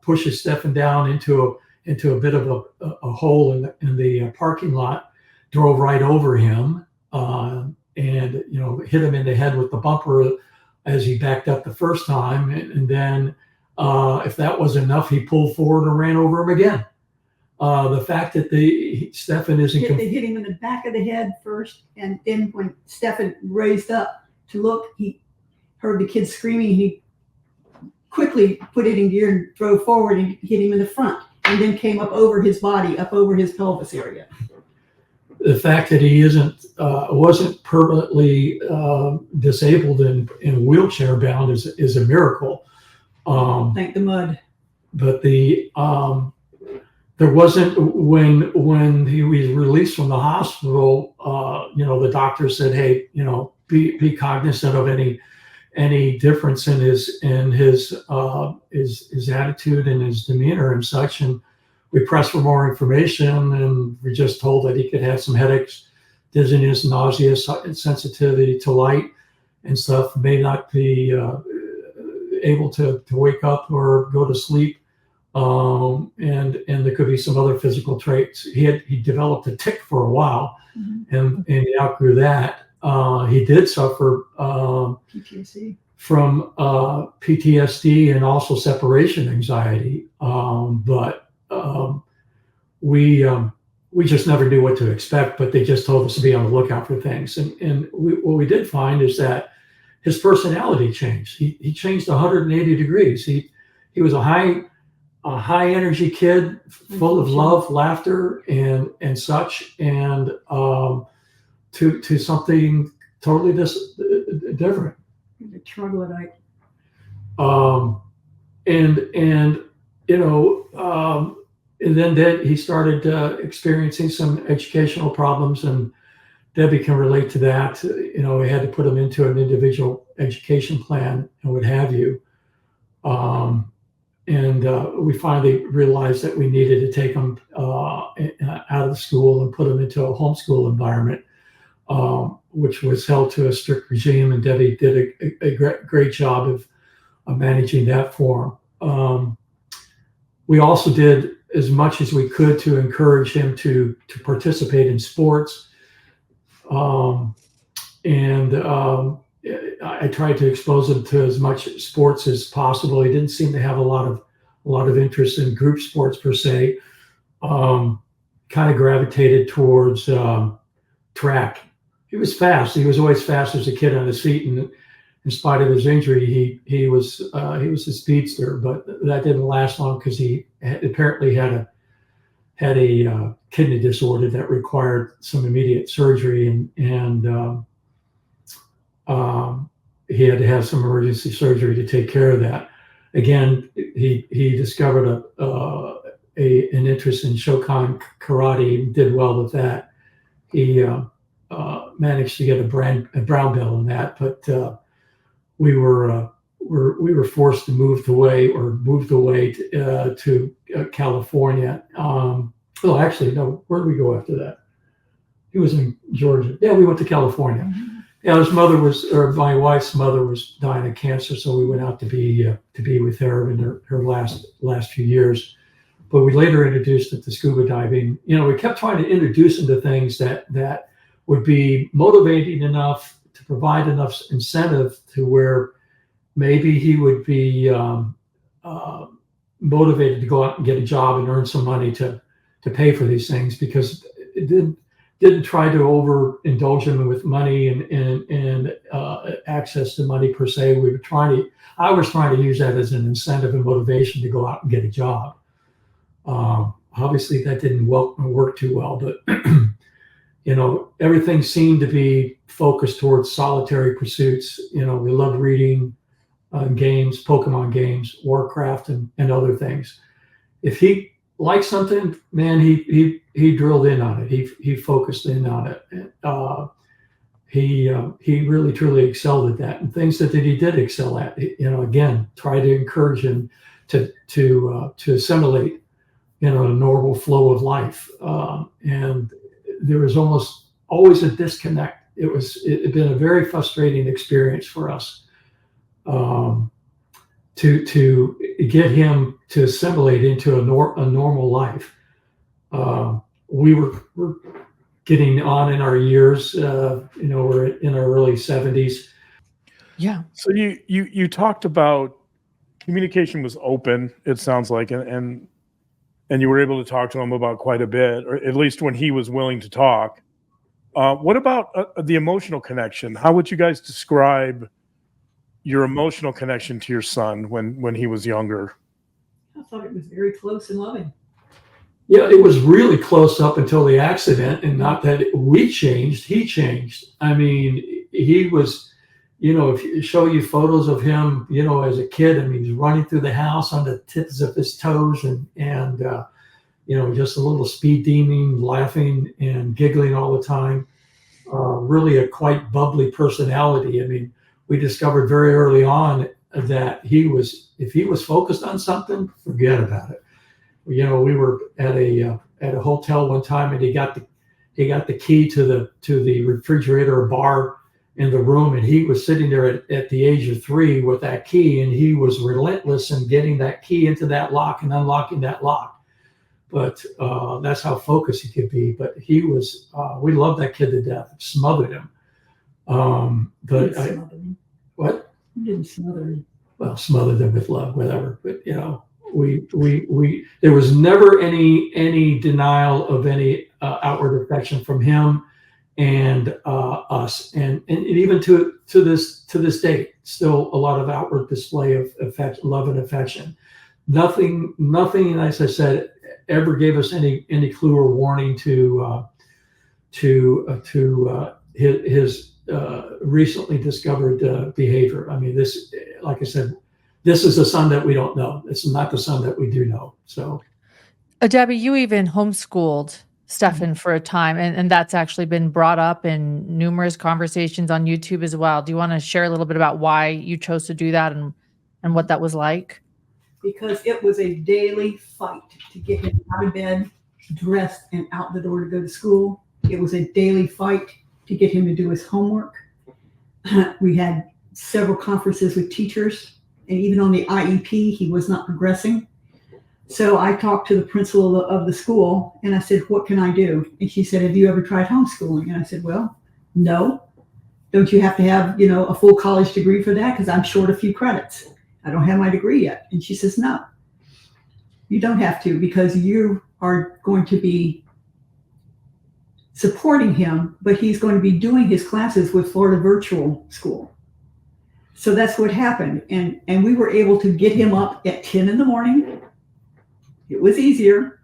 Pushes Stephan down into a bit of a hole in the parking lot. Drove right over him, and hit him in the head with the bumper as he backed up the first time. And then, if that wasn't enough, he pulled forward and ran over him again. The fact that Stephan isn't. They hit him in the back of the head first, and then when Stephan raised up to look, he heard the kid screaming. He quickly put it in gear and drove forward and hit him in the front, and then came up over his body, up over his pelvis area. The fact that he wasn't permanently disabled and wheelchair bound is a miracle. Thank the mud. But there wasn't when he was released from the hospital. The doctor said, "Hey, be cognizant of any difference in his attitude and his demeanor and such." And we pressed for more information, and we just told that he could have some headaches, dizziness, nausea, sensitivity to light and stuff. May not be able to wake up or go to sleep, and there could be some other physical traits. He developed a tic for a while, and he outgrew that. He did suffer PTSD. From PTSD and also separation anxiety, but we just never knew what to expect. But they just told us to be on the lookout for things. And what we did find is that his personality changed. He changed 180 degrees. He was a high energy kid, full of love, laughter, and such, and to something totally different. The troglodyte. And then he started experiencing some educational problems, and Debbie can relate to that. We had to put him into an individual education plan and what have you. We finally realized that we needed to take him out of the school and put him into a homeschool environment, which was held to a strict regime, and Debbie did a great job of managing that for him. We also did as much as we could to encourage him to participate in sports. I tried to expose him to as much sports as possible. He didn't seem to have a lot of interest in group sports per se. Kind of gravitated towards track. He was fast. He was always fast as a kid on his feet, and in spite of his injury, he was a speedster. But that didn't last long because he apparently had a kidney disorder that required some immediate surgery, and he had to have some emergency surgery to take care of that. Again, he discovered an interest in Shokan karate and did well with that. He managed to get a brown belt in that, but we were forced to move away to California. Well, actually, no. Where did we go after that? He was in Georgia. Yeah, we went to California. Mm-hmm. Yeah, my wife's mother was dying of cancer, so we went out to be with her in her last few years. But we later introduced him to scuba diving. We kept trying to introduce him to things that would be motivating enough to provide enough incentive to where maybe he would be motivated to go out and get a job and earn some money to pay for these things, because it didn't try to overindulge him with money and access to money per se. I was trying to use that as an incentive and motivation to go out and get a job. Obviously that didn't work too well, but everything seemed to be focused towards solitary pursuits. We loved reading, games, Pokemon games, Warcraft, and other things. If he liked something, man, he drilled in on it. He focused in on it. He really truly excelled at that, and things that he did excel at. Again, try to encourage him to assimilate, a normal flow of life. And there was almost always a disconnect it had been a very frustrating experience for us to get him to assimilate into a normal life. We're getting on in our years. We're in our early 70s. Yeah. So you talked about communication was open, it sounds like, and you were able to talk to him about quite a bit, or at least when he was willing to talk. What about the emotional connection? How would you guys describe your emotional connection to your son when he was younger? I thought it was very close and loving. Yeah, it was really close up until the accident, and not that we changed, he changed. I mean, he was, if you show you photos of him, as a kid, I mean, he's running through the house on the tips of his toes and just a little speed demon, laughing and giggling all the time. Really a quite bubbly personality. I mean, we discovered very early on that if he was focused on something, forget about it. We were at a hotel one time, and he got the key to the refrigerator or bar in the room, and he was sitting there at the age of 3 with that key, and he was relentless in getting that key into that lock and unlocking that lock. But that's how focused he could be. But he was, we loved that kid to death, smothered him. What? You didn't smother him. Well, smothered them with love, whatever. But we there was never any denial of any outward affection from him and us, and even to this day, still a lot of outward display of love and affection. Nothing, as I said, ever gave us any clue or warning to his recently discovered behavior. I mean, this, like I said, this is a son that we don't know. It's not the son that we do know. So, Debbie, you even homeschooled Stefan for a time, and that's actually been brought up in numerous conversations on YouTube as well. Do you want to share a little bit about why you chose to do that and what that was like? Because it was a daily fight to get him out of bed, dressed, and out the door to go to school. It was a daily fight to get him to do his homework. We had several conferences with teachers, and even on the IEP, he was not progressing. So I talked to the principal of the school, and I said, what can I do? And she said, have you ever tried homeschooling? And I said, well, no. Don't you have to have, a full college degree for that? Because I'm short a few credits. I don't have my degree yet. And she says, no, you don't have to, because you are going to be supporting him, but he's going to be doing his classes with Florida Virtual School. So that's what happened. And we were able to get him up at 10 in the morning. It was easier.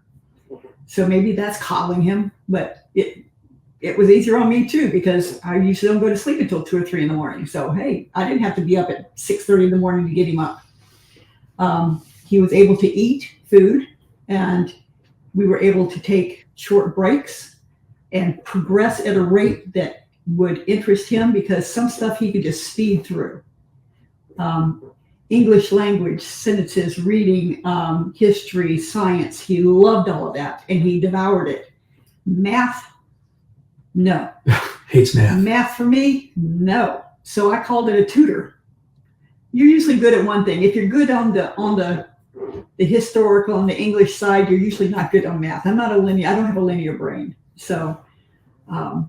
So maybe that's coddling him, but it was easier on me too, because I usually don't go to sleep until 2 or 3 in the morning. So, hey, I didn't have to be up at 6:30 in the morning to get him up. He was able to eat food, and we were able to take short breaks and progress at a rate that would interest him, because some stuff he could just speed through. English language, sentences, reading, history, science. He loved all of that, and he devoured it. Math, no. Hates math. Math for me, no. So I called it a tutor. You're usually good at one thing. If you're good on the historical, on the English side, you're usually not good on math. I don't have a linear brain. So I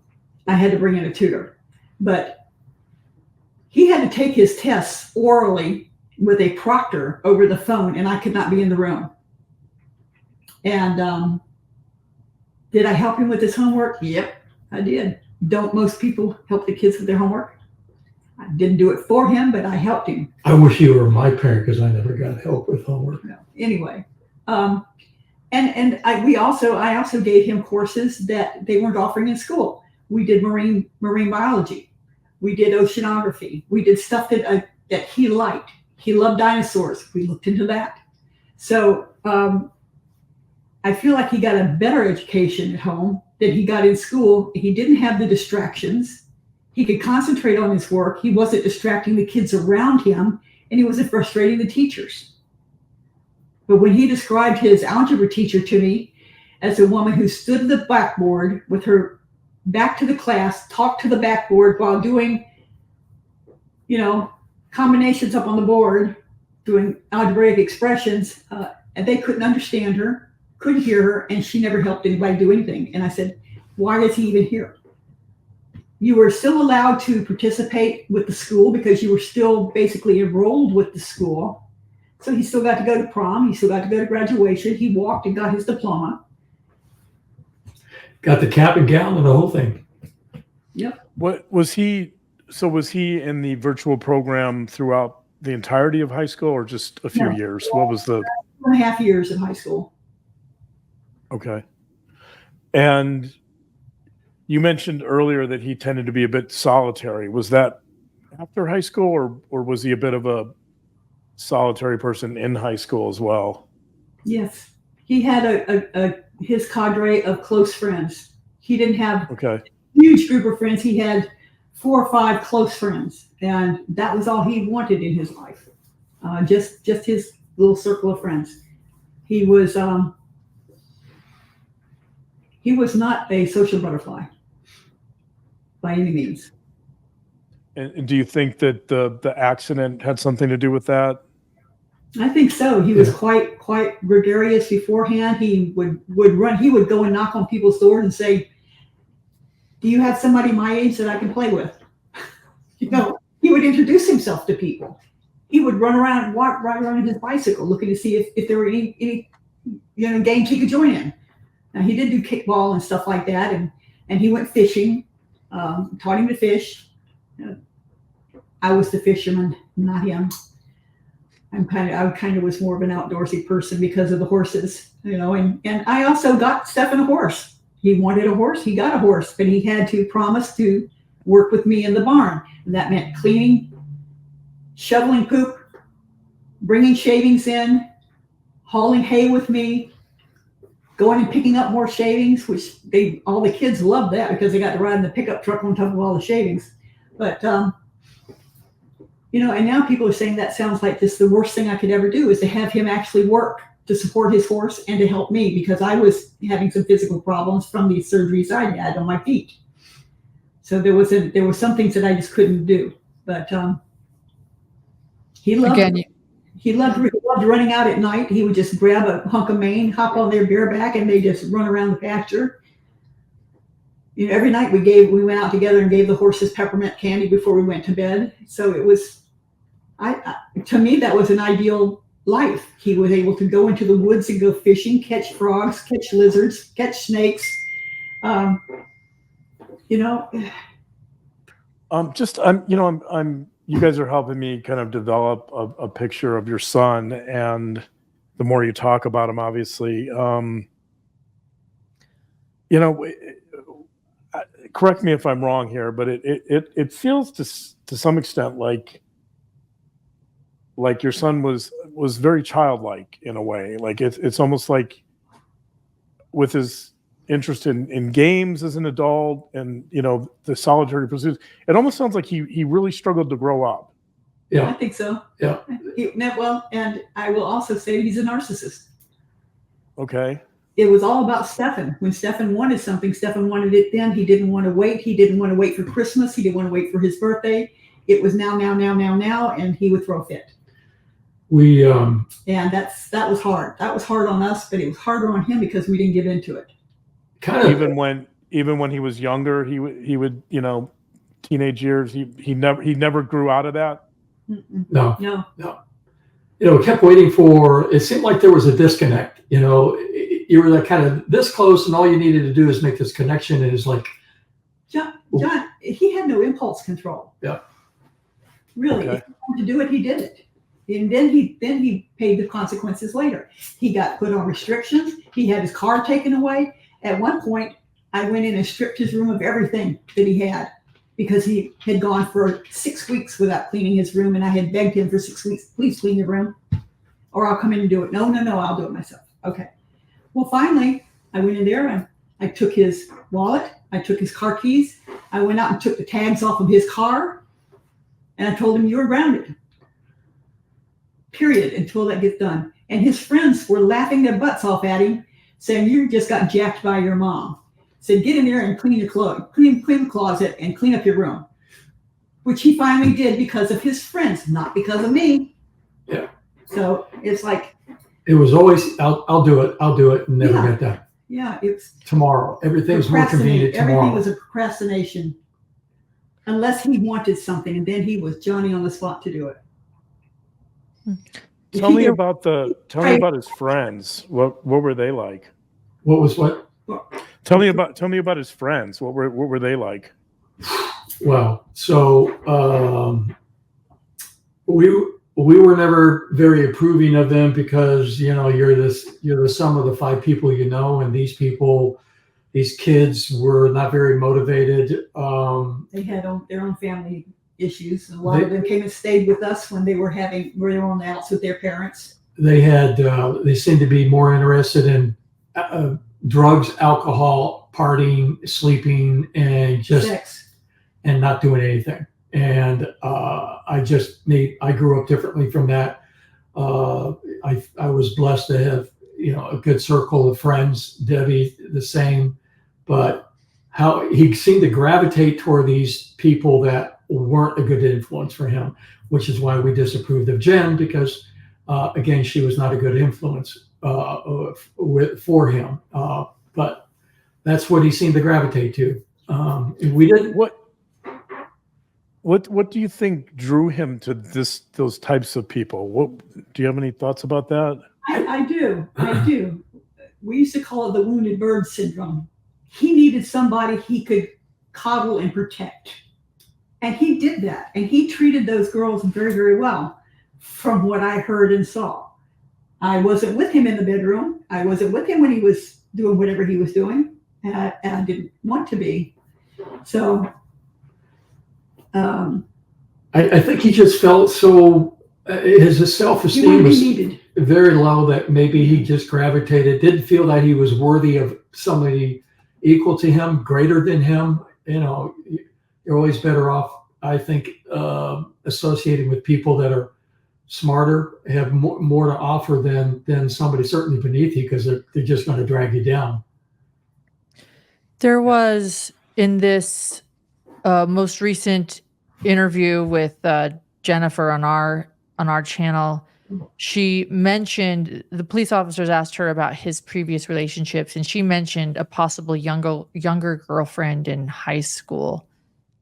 had to bring in a tutor. But he had to take his tests orally with a proctor over the phone, and I could not be in the room. And did I help him with his homework? Yep, I did. Don't most people help the kids with their homework? I didn't do it for him, but I helped him. I wish you were my parent, because I never got help with homework. No. Anyway, I also gave him courses that they weren't offering in school. We did marine biology. We did oceanography. We did stuff that he liked. He loved dinosaurs. We looked into that. So I feel like he got a better education at home than he got in school. He didn't have the distractions. He could concentrate on his work. He wasn't distracting the kids around him, and he wasn't frustrating the teachers. But when he described his algebra teacher to me as a woman who stood at the blackboard with her back to the class, talk to the backboard while doing, combinations up on the board, doing algebraic expressions, and they couldn't understand her, couldn't hear her, and she never helped anybody do anything. And I said, why is he even here? You were still allowed to participate with the school because you were still basically enrolled with the school. So he still got to go to prom. He still got to go to graduation. He walked and got his diploma. Got the cap and gown and the whole thing. Yep. What was he? So was he in the virtual program throughout the entirety of high school, or just a few years? What was the 2.5 years of high school? Okay. And you mentioned earlier that he tended to be a bit solitary. Was that after high school, or was he a bit of a solitary person in high school as well? Yes. He had his cadre of close friends. He didn't have a huge group of friends. He had 4 or 5 close friends, and that was all he wanted in his life. Just his little circle of friends. He was not a social butterfly by any means. And do you think that the accident had something to do with that? I think so. He was quite gregarious beforehand. He would run. He would go and knock on people's doors and say, "Do you have somebody my age that I can play with?" He would introduce himself to people. He would run around and ride around his bicycle, looking to see if there were any games he could join in. Now, he did do kickball and stuff like that, and he went fishing. Taught him to fish. I was the fisherman, not him. I kind of was more of an outdoorsy person because of the horses, and I also got Stefan a horse. He wanted a horse. He got a horse, but he had to promise to work with me in the barn. And that meant cleaning, shoveling poop, bringing shavings in, hauling hay with me, going and picking up more shavings, which all the kids loved that because they got to ride in the pickup truck on top of all the shavings. But, and now people are saying that sounds like just the worst thing I could ever do is to have him actually work to support his horse and to help me because I was having some physical problems from these surgeries I had on my feet. So there were some things that I just couldn't do. But he loved it. He loved running out at night. He would just grab a hunk of mane, hop on their bareback, and they just run around the pasture. Every night we went out together and gave the horses peppermint candy before we went to bed. So it was, to me, that was an ideal life. He was able to go into the woods and go fishing, catch frogs, catch lizards, catch snakes. You guys are helping me kind of develop a picture of your son, and the more you talk about him, obviously, correct me if I'm wrong here, but it feels to some extent like your son was very childlike in a way. Like it's almost like with his interest in games as an adult and the solitary pursuits, it almost sounds like he really struggled to grow up. Yeah, I think so. Yeah. And I will also say he's a narcissist. Okay. It was all about Stefan. When Stefan wanted something, Stefan wanted it then. He didn't want to wait. He didn't want to wait for Christmas. He didn't want to wait for his birthday. It was now, and he would throw a fit. And that was hard. That was hard on us, but it was harder on him because we didn't give into it. Kind of even when he was younger, he would teenage years, he never grew out of that. No. Kept waiting for. It seemed like there was a disconnect. You were like kind of this close, and all you needed to do is make this connection. And it's like, John, he had no impulse control. Yeah. Really, if he wanted to do it, he did it. And then he paid the consequences later. He got put on restrictions. He had his car taken away. At one point, I went in and stripped his room of everything that he had because he had gone for 6 weeks without cleaning his room, and I had begged him for 6 weeks, please clean your room, or I'll come in and do it. No, I'll do it myself. Okay. Well, finally, I went in there and I took his wallet. I took his car keys. I went out and took the tags off of his car, and I told him, "You were grounded." Period, until that gets done. And his friends were laughing their butts off at him, saying, "You just got jacked by your mom." said, get in there and clean your clothes, clean the closet and clean up your room, which he finally did because of his friends, not because of me. Yeah. So it's like, it was always, I'll do it, and never get done. Yeah, it's Tomorrow. Everything's more convenient tomorrow. Everything was a procrastination. Unless he wanted something, and then he was Johnny on the spot to do it. Tell me about his friends. What were they like? What was what? Tell me about his friends. What were they like? Well, so we were never very approving of them because you're the sum of the 5 people and these kids were not very motivated. They had their own family issues. A lot of them came and stayed with us when they were on the outs with their parents. They seemed to be more interested in drugs, alcohol, partying, sleeping, and just sex, and not doing anything. And I grew up differently from that. I was blessed to have a good circle of friends. Debbie the same, but how he seemed to gravitate toward these people that weren't a good influence for him, which is why we disapproved of Jen, because again, she was not a good influence for him. But that's what he seemed to gravitate to. And we didn't. What do you think drew him to those types of people? Do you have any thoughts about that? I do. We used to call it the wounded bird syndrome. He needed somebody he could coddle and protect. And he did that. And he treated those girls very, very well from what I heard and saw. I wasn't with him in the bedroom. I wasn't with him when he was doing whatever he was doing. And I didn't want to be. So I think he just felt so, his self-esteem was very low that maybe he just gravitated, didn't feel that he was worthy of somebody equal to him, greater than him. You're always better off, I think, associating with people that are smarter, have more to offer than somebody certainly beneath you, because they're just going to drag you down. There was, in this most recent interview with Jennifer on our channel, she mentioned, the police officers asked her about his previous relationships, and she mentioned a possible younger girlfriend in high school.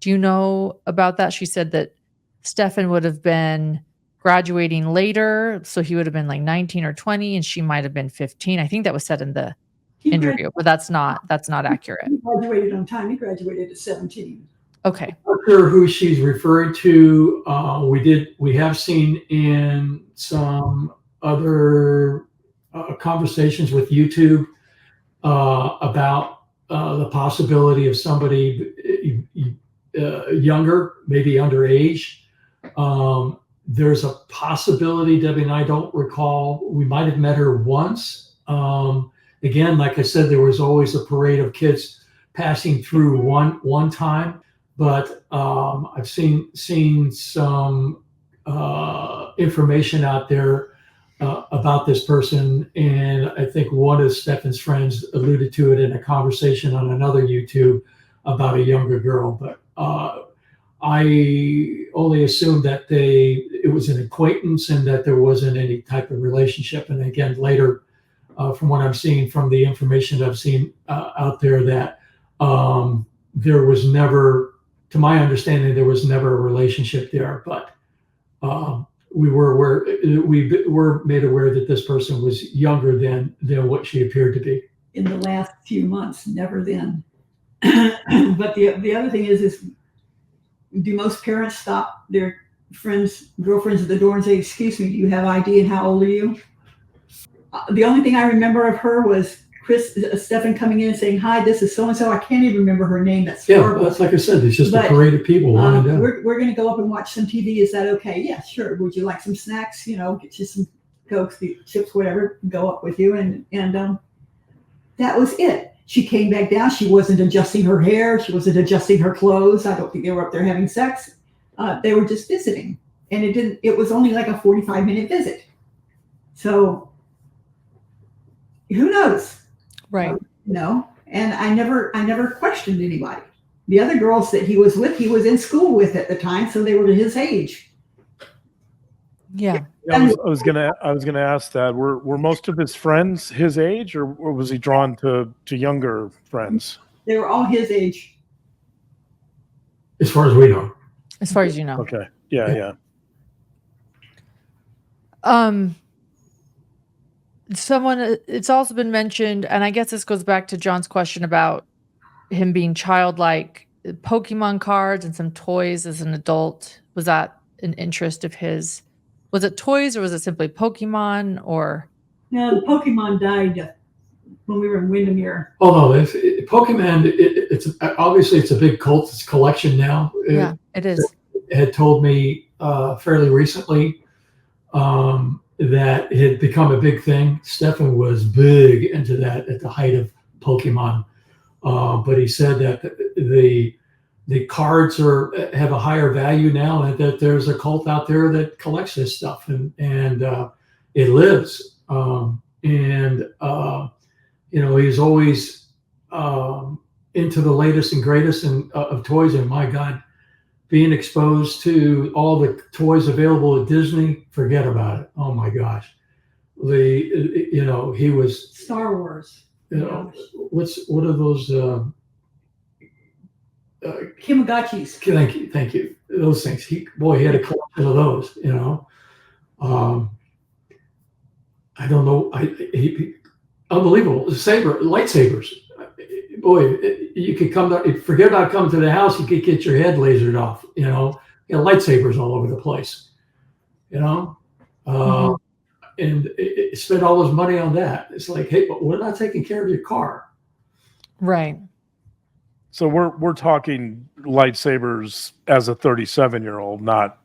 Do you know about that? She said that Stefan would have been graduating later, so he would have been like 19 or 20, and she might have been 15. I think that was said in the interview, but that's not accurate. He graduated on time. He graduated at 17. Okay. I'm not sure who she's referring to. We have seen in some other conversations with YouTube about the possibility of somebody younger, maybe underage. There's a possibility, Debbie and I don't recall, we might have met her once. Again, like I said, there was always a parade of kids passing through one time. But I've seen some information out there about this person, and I think one of Stefan's friends alluded to it in a conversation on another YouTube about a younger girl. But I only assumed that it was an acquaintance and that there wasn't any type of relationship. And again, later, from what I'm seeing from the information I've seen out there, that there was never, to my understanding, there was never a relationship there, but we were made aware that this person was younger than what she appeared to be. In the last few months, never then. But the other thing is do most parents stop their girlfriends at the door and say, "Excuse me, do you have ID and how old are you?" The only thing I remember of her was Stefan coming in and saying, "Hi, this is so-and-so." I can't even remember her name. That's horrible. That's like I said, it's just a parade of people. We're going to go up and watch some TV. Is that okay? Yeah, sure. Would you like some snacks? Get you some Cokes, chips, whatever, go up with you. And that was it. She came back down. She wasn't adjusting her hair. She wasn't adjusting her clothes. I don't think they were up there having sex. They were just visiting. And it was only like a 45-minute visit. So who knows? Right. And I never questioned anybody. The other girls that he was with, he was in school with at the time, so they were his age. Yeah. I was gonna ask that. Were most of his friends his age, or was he drawn to younger friends? They were all his age. As far as we know. As far as you know. Okay. Yeah. It's also been mentioned, and I guess this goes back to John's question about him being childlike, Pokemon cards and some toys as an adult. Was that an interest of his? Was it toys or was it simply Pokemon or? No, the Pokemon died when we were in Windermere. Oh no, Pokemon. It's obviously it's a big cult. It's a collection now. Yeah, it is. It had told me fairly recently that it had become a big thing. Stefan was big into that at the height of Pokemon, but he said that the cards have a higher value now, and that there's a cult out there that collects this stuff, and it lives. He's always into the latest and greatest of toys. And my God, being exposed to all the toys available at Disney, forget about it. Oh my gosh, he was Star Wars. What are those? Kimagachis. Thank you. Those things. He had a collection of those. I don't know. Unbelievable. Lightsabers. Boy, you could come to, forget about coming to the house. You could get your head lasered off. Lightsabers all over the place. And spend all this money on that. It's like, hey, but we're not taking care of your car. Right. So we're talking lightsabers as a 37-year-old, not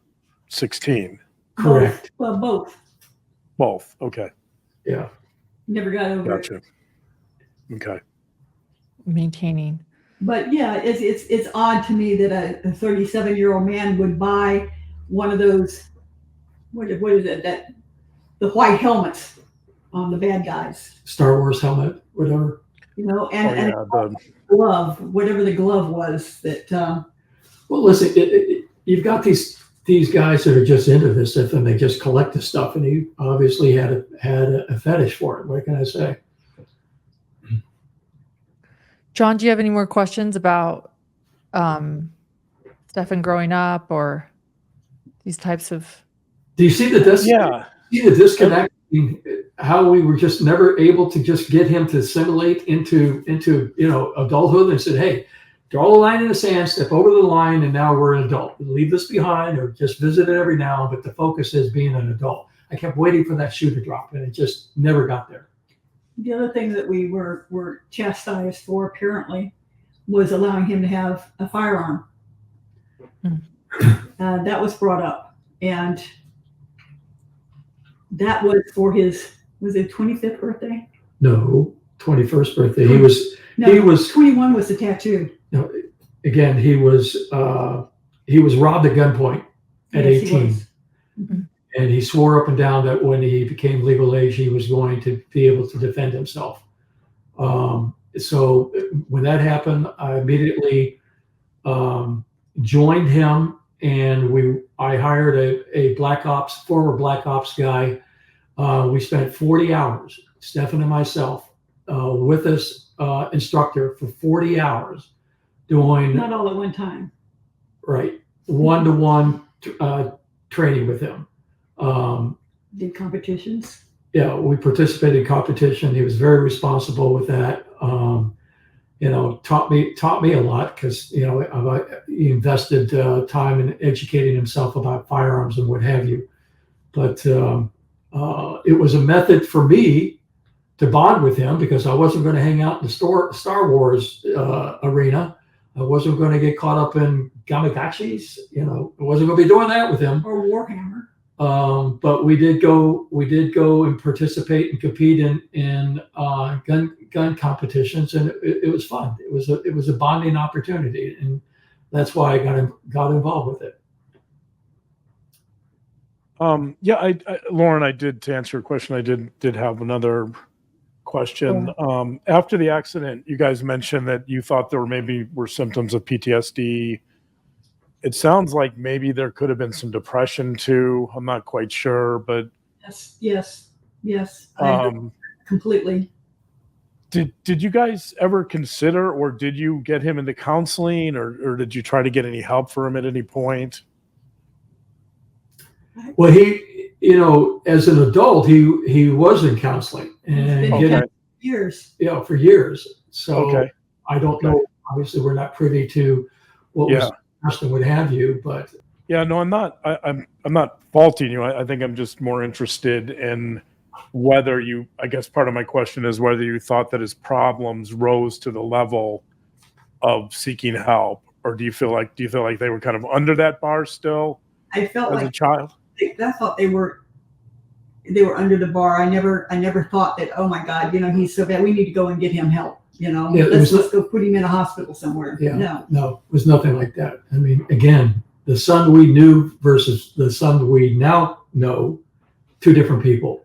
16. Correct. Well, both. Both. Okay. Yeah. Never got over it. Gotcha. Okay. Maintaining. But yeah, it's odd to me that a 37-year-old man would buy one of those. What is it? That the white helmets on the bad guys. Star Wars helmet, whatever. And glove, whatever the glove was that. Well, listen, you've got these guys that are just into this stuff and they just collect the stuff, and he obviously had a fetish for it. What can I say? John, do you have any more questions about Stefan growing up or these types of? Do you see the disconnect? How we were just never able to just get him to assimilate into adulthood, and said, hey, draw the line in the sand, step over the line, and now we're an adult. Leave this behind, or just visit it every now, but the focus is being an adult. I kept waiting for that shoe to drop, and it just never got there. The other thing that we were chastised for, apparently, was allowing him to have a firearm. That was brought up, and that was for his, was it 25th birthday? No, 21st birthday. He was 21 was the tattoo. No, again, he was robbed at gunpoint at 18. Mm-hmm. And he swore up and down that when he became legal age, he was going to be able to defend himself. So when that happened, I immediately joined him, and I hired a former Black Ops guy. We spent 40 hours, Stefan and myself, with this instructor for 40 hours doing. Not all at one time. Right. One-to-one training with him. Did competitions? Yeah, we participated in competition. He was very responsible with that. Taught me a lot, because he invested time in educating himself about firearms and what have you. But it was a method for me to bond with him, because I wasn't going to hang out in the Star Wars arena. I wasn't going to get caught up in Gamagachis. I wasn't going to be doing that with him. Or Warhammer. But we did go and participate and compete in gun competitions, and it was fun. It was a bonding opportunity, and that's why I got involved with it. Lauren, to answer your question, I did have another question. After the accident, you guys mentioned that you thought there were symptoms of PTSD. It sounds like maybe there could have been some depression too. I'm not quite sure, but yes, I agree completely. Did you guys ever consider, or did you get him into counseling, or did you try to get any help for him at any point? Well, he, as an adult, he was in counseling and Years. for years. So Okay. I don't know. Obviously, we're not privy to what was discussed and what have you. But yeah, no, I'm not. I'm not faulting you. I think I'm just more interested in whether you. I guess part of my question is whether you thought that his problems rose to the level of seeking help, or do you feel like they were kind of under that bar still? I felt as like a child. I thought they were under the bar. I never thought that, oh my God, he's so bad, we need to go and get him help. Let's go put him in a hospital somewhere. No, it was nothing like that. I mean, again, the son we knew versus the son we now know, two different people.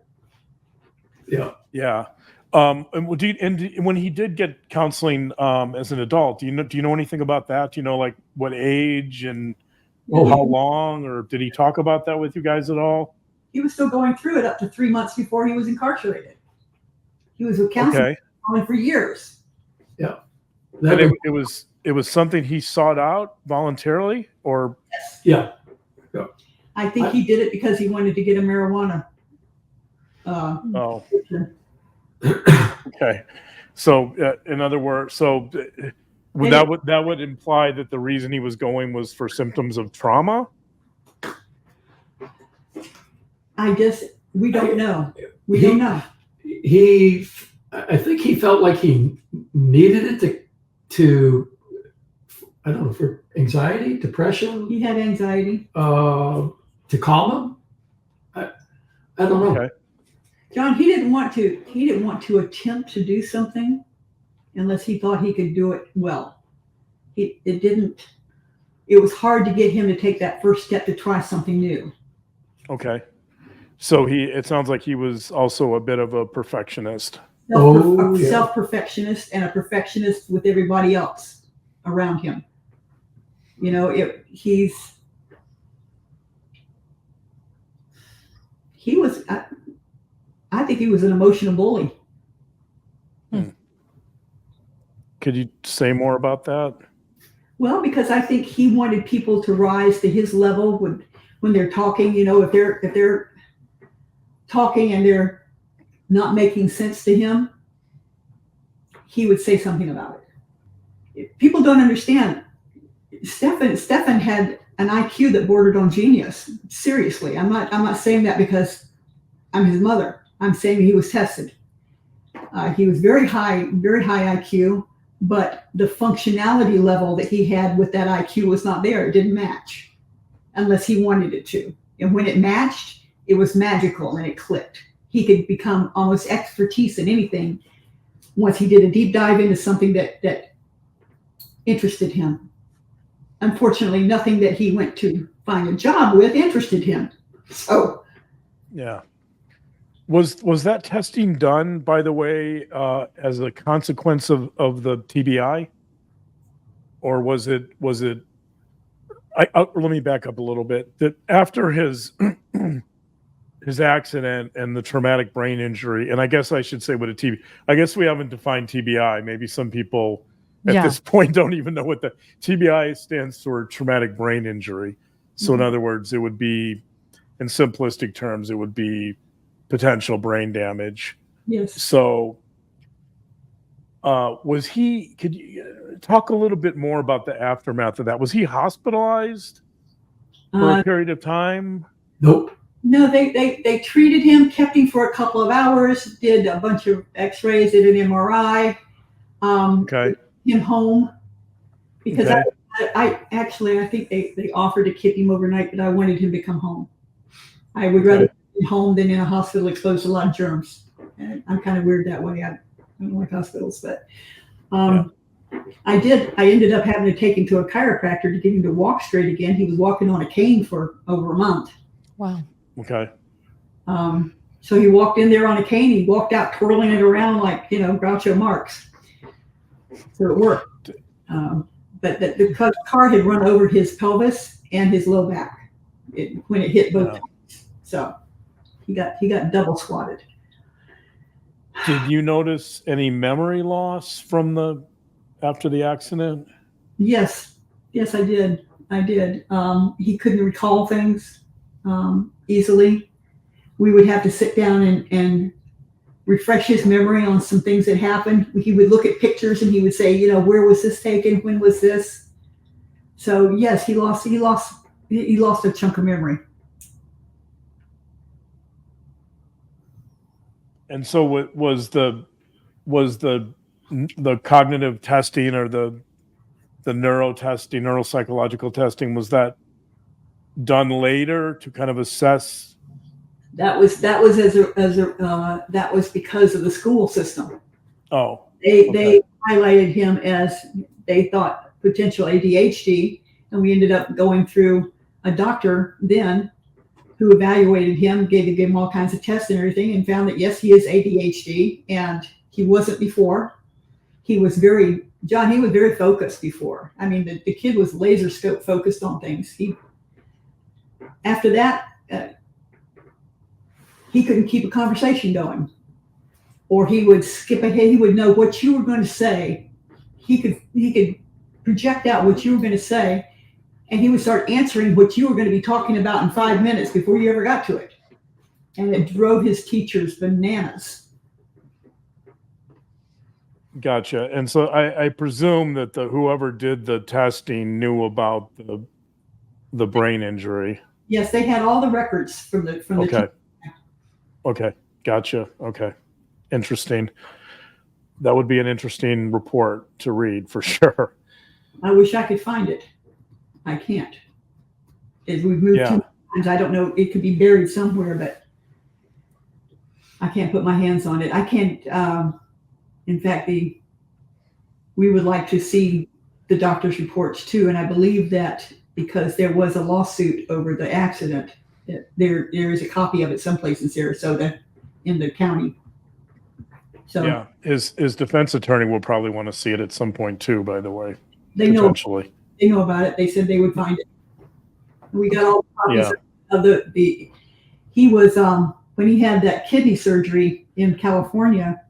Yeah. And when he did get counseling as an adult, do you know anything about that? Do you know like what age and how long, or did he talk about that with you guys at all? He was still going through it up to 3 months before he was incarcerated. He was with counseling for years. Yeah. It was something he sought out voluntarily, or yeah. I think he did it because he wanted to get a marijuana. Okay. So in other words, that would imply that the reason he was going was for symptoms of trauma. We don't know. We don't know. I think he felt like he needed it to I don't know, for anxiety, depression. He had anxiety. To calm him. I don't know. Okay. John, he didn't want to attempt to do something unless he thought he could do it well. It was hard to get him to take that first step to try something new. Okay. So it sounds like he was also a bit of a perfectionist. Self-perfectionist, and a perfectionist with everybody else around him. I think he was an emotional bully. Could you say more about that? Well, because I think he wanted people to rise to his level when they're talking. If they're talking and they're not making sense to him, he would say something about it. People don't understand. Stefan had an IQ that bordered on genius. Seriously, I'm not saying that because I'm his mother. I'm saying he was tested. He was very high IQ, but the functionality level that he had with that IQ was not there. It didn't match unless he wanted it to. And when it matched, it was magical and it clicked. He could become almost expertise in anything once he did a deep dive into something that interested him. Unfortunately, nothing that he went to find a job with interested him. So, yeah. Was that testing done, by the way, as a consequence of the TBI, or was it? Let me back up a little bit. That after his his accident and the traumatic brain injury, and I guess I should say what a TBI. I guess we haven't defined TBI. Maybe some people at this point don't even know what the TBI stands for. Traumatic brain injury. So in other words, it would be, in simplistic terms, it would be potential brain damage. Yes. So could you talk a little bit more about the aftermath of that? Was he hospitalized for a period of time? Nope. No, they treated him, kept him for a couple of hours, did a bunch of x-rays, did an MRI, him home. Because I think they offered to keep him overnight, but I wanted him to come home. I would rather be home than in a hospital exposed to a lot of germs. And I'm kind of weird that way. I don't like hospitals, but I ended up having to take him to a chiropractor to get him to walk straight again. He was walking on a cane for over a month. Wow. Okay. So he walked in there on a cane. He walked out twirling it around like, Groucho Marx. So it worked. But the car had run over his pelvis and his low back when it hit both times. So he got double squatted. Did you notice any memory loss from after the accident? Yes, I did. He couldn't recall things easily. We would have to sit down and refresh his memory on some things that happened. He would look at pictures and he would say, where was this taken? When was this? So yes, he lost a chunk of memory. And so was the cognitive testing or the neuropsychological testing, was that done later to kind of assess? That was that was because of the school system. Oh, They highlighted him as they thought potential ADHD, and we ended up going through a doctor then who evaluated him, gave him all kinds of tests and everything, and found that yes, he is ADHD, and he wasn't before. He was very focused before. I mean, the kid was laser scope focused on things. After that, he couldn't keep a conversation going, or he would skip ahead. He would know what you were going to say. He could project out what you were going to say, and he would start answering what you were going to be talking about in 5 minutes before you ever got to it. And it drove his teachers bananas. Gotcha. And so I presume that whoever did the testing knew about the brain injury. Yes, they had all the records from the Okay. Okay. Gotcha. Okay. Interesting. That would be an interesting report to read for sure. I wish I could find it. I can't. As we've moved too many times, I don't know. It could be buried somewhere, but I can't put my hands on it. I can't. In fact, we would like to see the doctor's reports too, and I believe that because there was a lawsuit over the accident, there is a copy of it someplace in Sarasota, in the county. So yeah, his defense attorney will probably want to see it at some point too. By the way, they know about it. They said they would find it. We got all the copies of the. He was when he had that kidney surgery in California.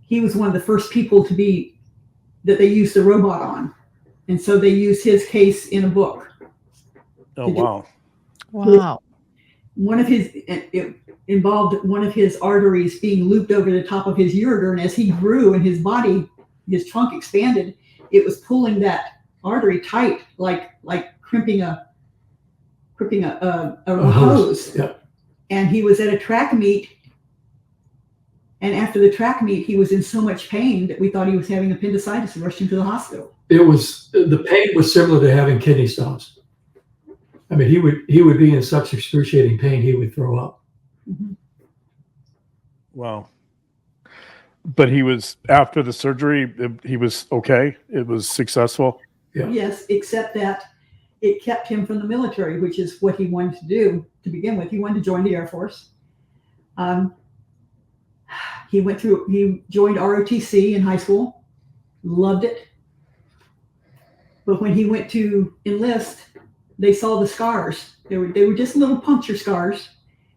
He was one of the first people that they used the robot on, and so they used his case in a book. Oh wow! Wow. It involved one of his arteries being looped over the top of his ureter, and as he grew and his trunk expanded, it was pulling that artery tight, like crimping a hose. Yeah. And he was at a track meet, and after the track meet, he was in so much pain that we thought he was having appendicitis and rushed him to the hospital. The pain was similar to having kidney stones. I mean, he would be in such excruciating pain, he would throw up. Mm-hmm. Wow. But he was, after the surgery, he was okay? It was successful? Yeah. Yes, except that it kept him from the military, which is what he wanted to do to begin with. He wanted to join the Air Force. He joined ROTC in high school, loved it. But when he went to enlist, they saw the scars. They were just little puncture scars,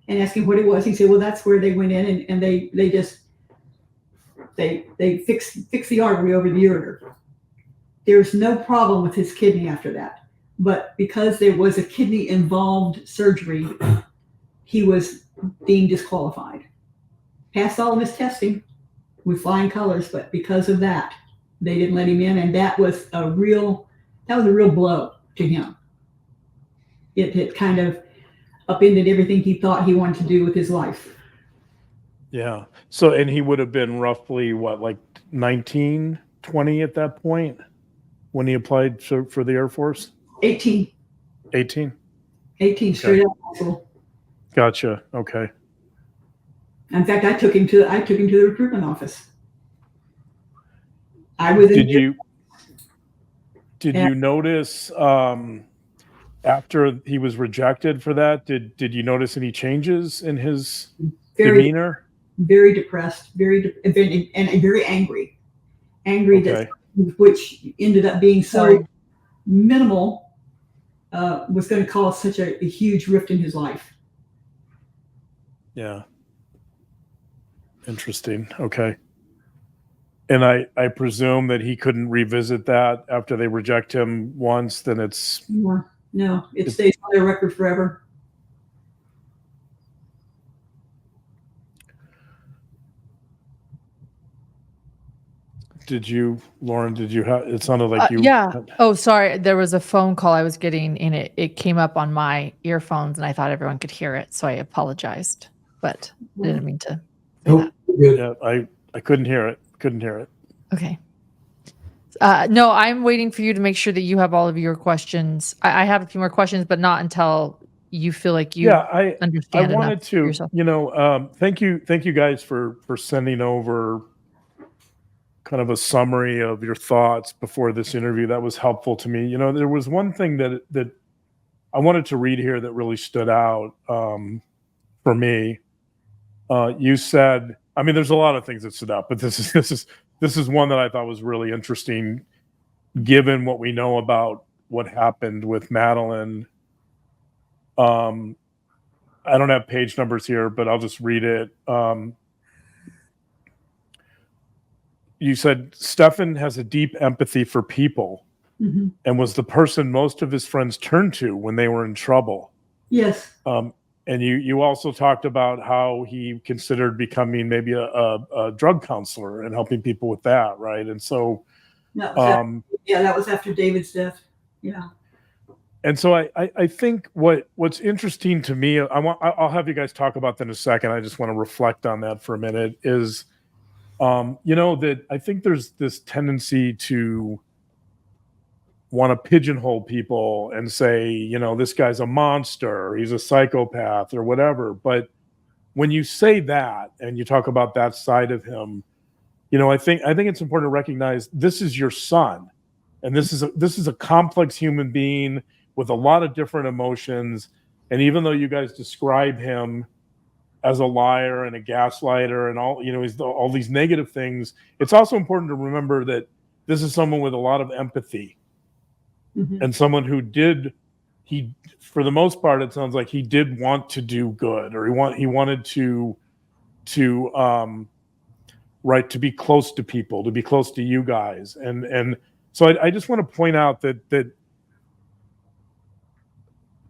and asked him what it was. He said, well, that's where they went in and they fixed the artery over the ureter. There's no problem with his kidney after that. But because there was a kidney involved surgery, he was deemed disqualified. Passed all of his testing with flying colors, but because of that, they didn't let him in, and that was a real blow to him. It kind of upended everything he thought he wanted to do with his life. Yeah. So, and he would have been roughly what, like 19, 20 at that point when he applied for the Air Force? 18. 18? 18, straight out of high school. Gotcha. Okay. In fact, I took him to the recruitment office. Did you notice after he was rejected for that? Did you notice any changes in his very, demeanor? very depressed, and very angry. Angry Okay. which ended up being so Sorry. minimal, was going to cause such a huge rift in his life. Yeah. Interesting. Okay. And I presume that he couldn't revisit that after they reject him once, then it's... No, it stays on their record forever. Lauren, did you have, it sounded like you... Yeah. Oh, sorry. There was a phone call I was getting and it came up on my earphones and I thought everyone could hear it. So I apologized, but I didn't mean to say Nope. that. Good. Yeah, I couldn't hear it. Couldn't hear it. Okay. No, I'm waiting for you to make sure that you have all of your questions. I have a few more questions, but not until you feel like you I understand wanted enough to, yourself. thank you guys for sending over kind of a summary of your thoughts before this interview. That was helpful to me. There was one thing that I wanted to read here that really stood out for me. You said, I mean, there's a lot of things that stood out, but this is one that I thought was really interesting, given what we know about what happened with Madeline. I don't have page numbers here, but I'll just read it. You said Stefan has a deep empathy for people and was the person most of his friends turned to when they were in trouble. Yes. And you also talked about how he considered becoming maybe a drug counselor and helping people with that, right? And so, that was after David's death. Yeah. And so I think what's interesting to me, I'll have you guys talk about that in a second. I just want to reflect on that for a minute. Is that I think there's this tendency to want to pigeonhole people and say, this guy's a monster, or he's a psychopath, or whatever. But when you say that and you talk about that side of him, I think it's important to recognize this is your son, and this is a complex human being with a lot of different emotions. And even though you guys describe him as a liar and a gaslighter and all, he's all these negative things, it's also important to remember that this is someone with a lot of empathy and someone who for the most part, it sounds like he did want to do good, or he wanted to be close to people, to be close to you guys. And so I just want to point out that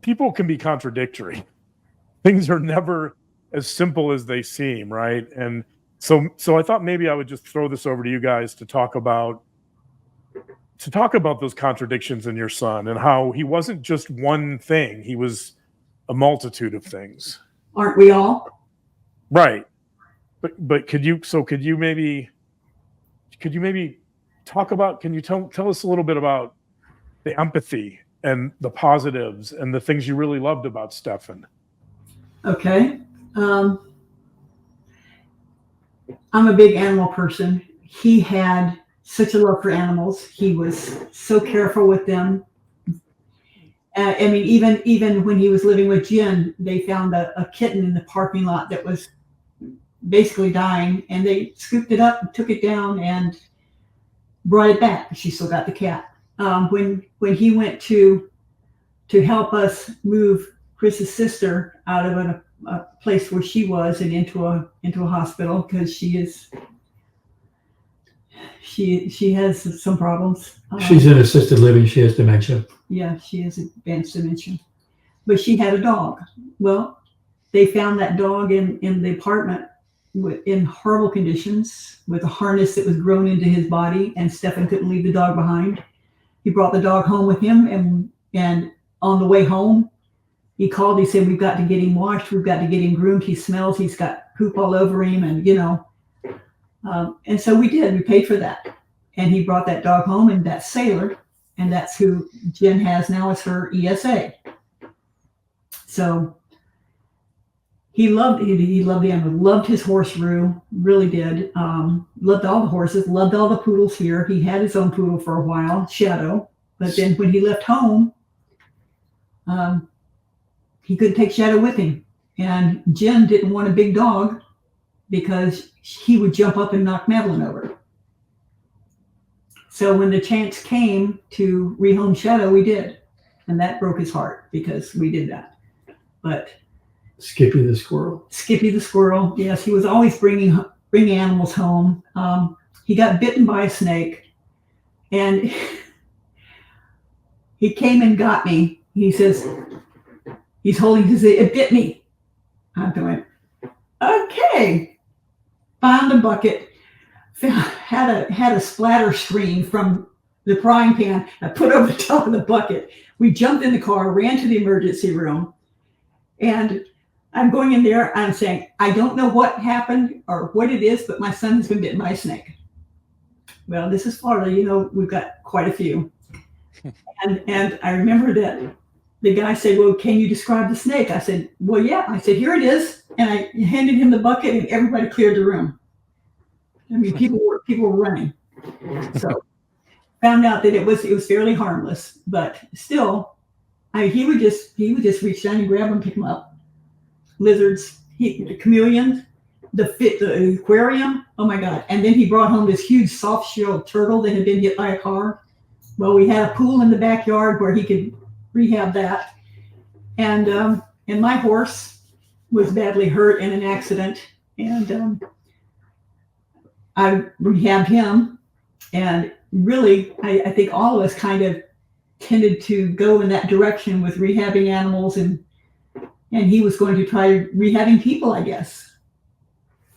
people can be contradictory. Things are never as simple as they seem, right? And so I thought maybe I would just throw this over to you guys to talk about those contradictions in your son and how he wasn't just one thing. He was a multitude of things. Aren't we all? Right. But could you maybe talk about, can you tell us a little bit about the empathy and the positives and the things you really loved about Stefan? Okay. I'm a big animal person. He had such a love for animals. He was so careful with them. I mean, even when he was living with Jen, they found a kitten in the parking lot that was basically dying, and they scooped it up and took it down and brought it back. She still got the cat. When he went to help us move Chris's sister out of a place where she was and into a hospital, because she has some problems. She's in assisted living. She has dementia. Yeah, she has advanced dementia. But she had a dog. Well, they found that dog in the apartment in horrible conditions with a harness that was grown into his body, and Stefan couldn't leave the dog behind. He brought the dog home with him, and on the way home, he called. He said, "We've got to get him washed. We've got to get him groomed. He smells. He's got poop all over him." And and so we did. We paid for that, and he brought that dog home. And that Sailor, and that's who Jen has now as her ESA. So he loved the animal. Loved his horse Rue. Really did. Loved all the horses. Loved all the poodles here. He had his own poodle for a while, Shadow. But then when he left home, he couldn't take Shadow with him. And Jen didn't want a big dog because he would jump up and knock Madeline over. So when the chance came to rehome Shadow, we did. And that broke his heart because we did that. But Skippy the squirrel. Yes, he was always bringing animals home. He got bitten by a snake, and he came and got me. He says, he's holding his, it bit me. I'm going, okay. Found a bucket, had a splatter screen from the frying pan. I put over the top of the bucket. We jumped in the car, ran to the emergency room, and I'm going in there. I'm saying, I don't know what happened or what it is, but my son has been bitten by a snake. Well, this is Florida. You know, we've got quite a few. And I remember that the guy said, well, can you describe the snake? I said, well, yeah. I said, here it is. And I handed him the bucket and everybody cleared the room. I mean, people were running. So found out that it was fairly harmless, but still, he would just reach down and grab them, pick them up. Lizards, the chameleons, the aquarium. Oh my God. And then he brought home this huge soft-shelled turtle that had been hit by a car. Well, we had a pool in the backyard where he could rehab that. And my horse was badly hurt in an accident. And I rehabbed him. And really, I think all of us kind of tended to go in that direction with rehabbing animals, and he was going to try rehabbing people, I guess.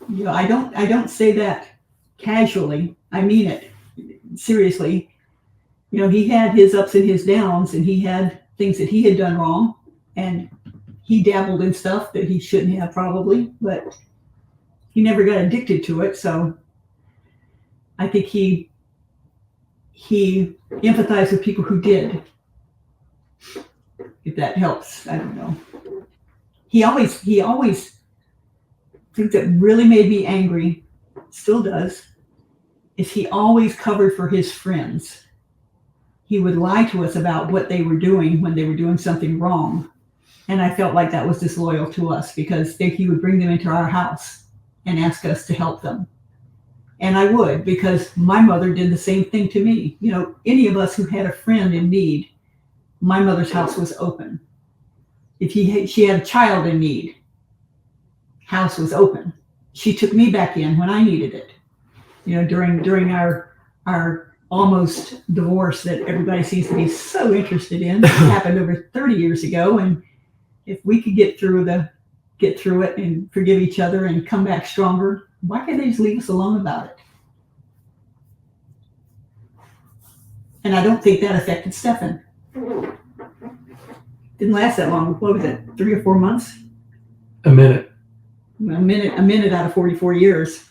You know, I don't say that casually. I mean it seriously. You know, he had his ups and his downs, and he had things that he had done wrong, and he dabbled in stuff that he shouldn't have probably, but he never got addicted to it. So I think he empathized with people who did, if that helps. I don't know. He always things that really made me angry, still does, is he always covered for his friends. He would lie to us about what they were doing when they were doing something wrong. And I felt like that was disloyal to us, because he would bring them into our house and ask us to help them. And I would, because my mother did the same thing to me. You know, any of us who had a friend in need, my mother's house was open. If she had a child in need, house was open. She took me back in when I needed it. You know, during our almost divorce that everybody seems to be so interested in. It happened over 30 years ago, and if we could get through it and forgive each other and come back stronger, why can't they just leave us alone about it? And I don't think that affected Stefan. Didn't last that long. What was it? 3 or 4 months? A minute out of 44 years.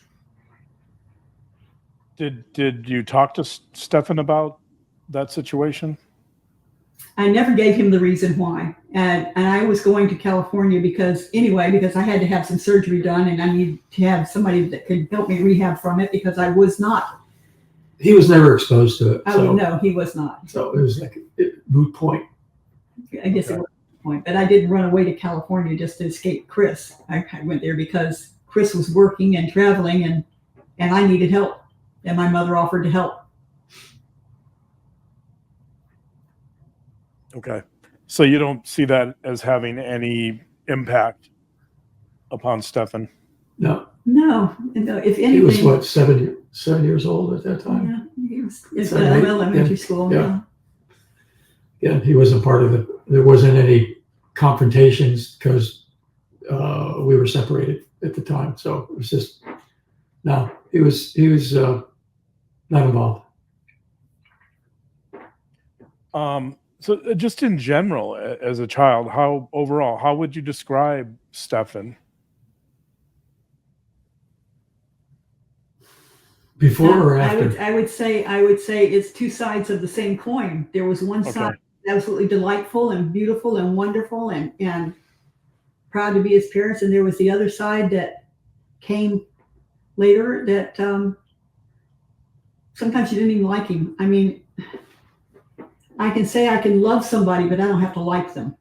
Did you talk to Stefan about that situation? I never gave him the reason why. And I was going to California because I had to have some surgery done, and I needed to have somebody that could help me rehab from it, because I was not. He was never exposed to it. Oh, no, he was not. So it was like a moot point. I guess it was a moot point. But I didn't run away to California just to escape Chris. I went there because Chris was working and traveling, and I needed help. And my mother offered to help. Okay. So you don't see that as having any impact upon Stefan? No. If anything, He was what, 7 years old at that time? Yeah, he was in elementary school. Yeah. Yeah, he wasn't part of it. There wasn't any confrontations because we were separated at the time. So it was just, no, he was not involved. So just in general, as a child, how would you describe Stefan? Before or after? I would say it's two sides of the same coin. There was one side absolutely delightful and beautiful and wonderful and proud to be his parents, and there was the other side that came later that sometimes you didn't even like him. I mean, I can say I can love somebody, but I don't have to like them.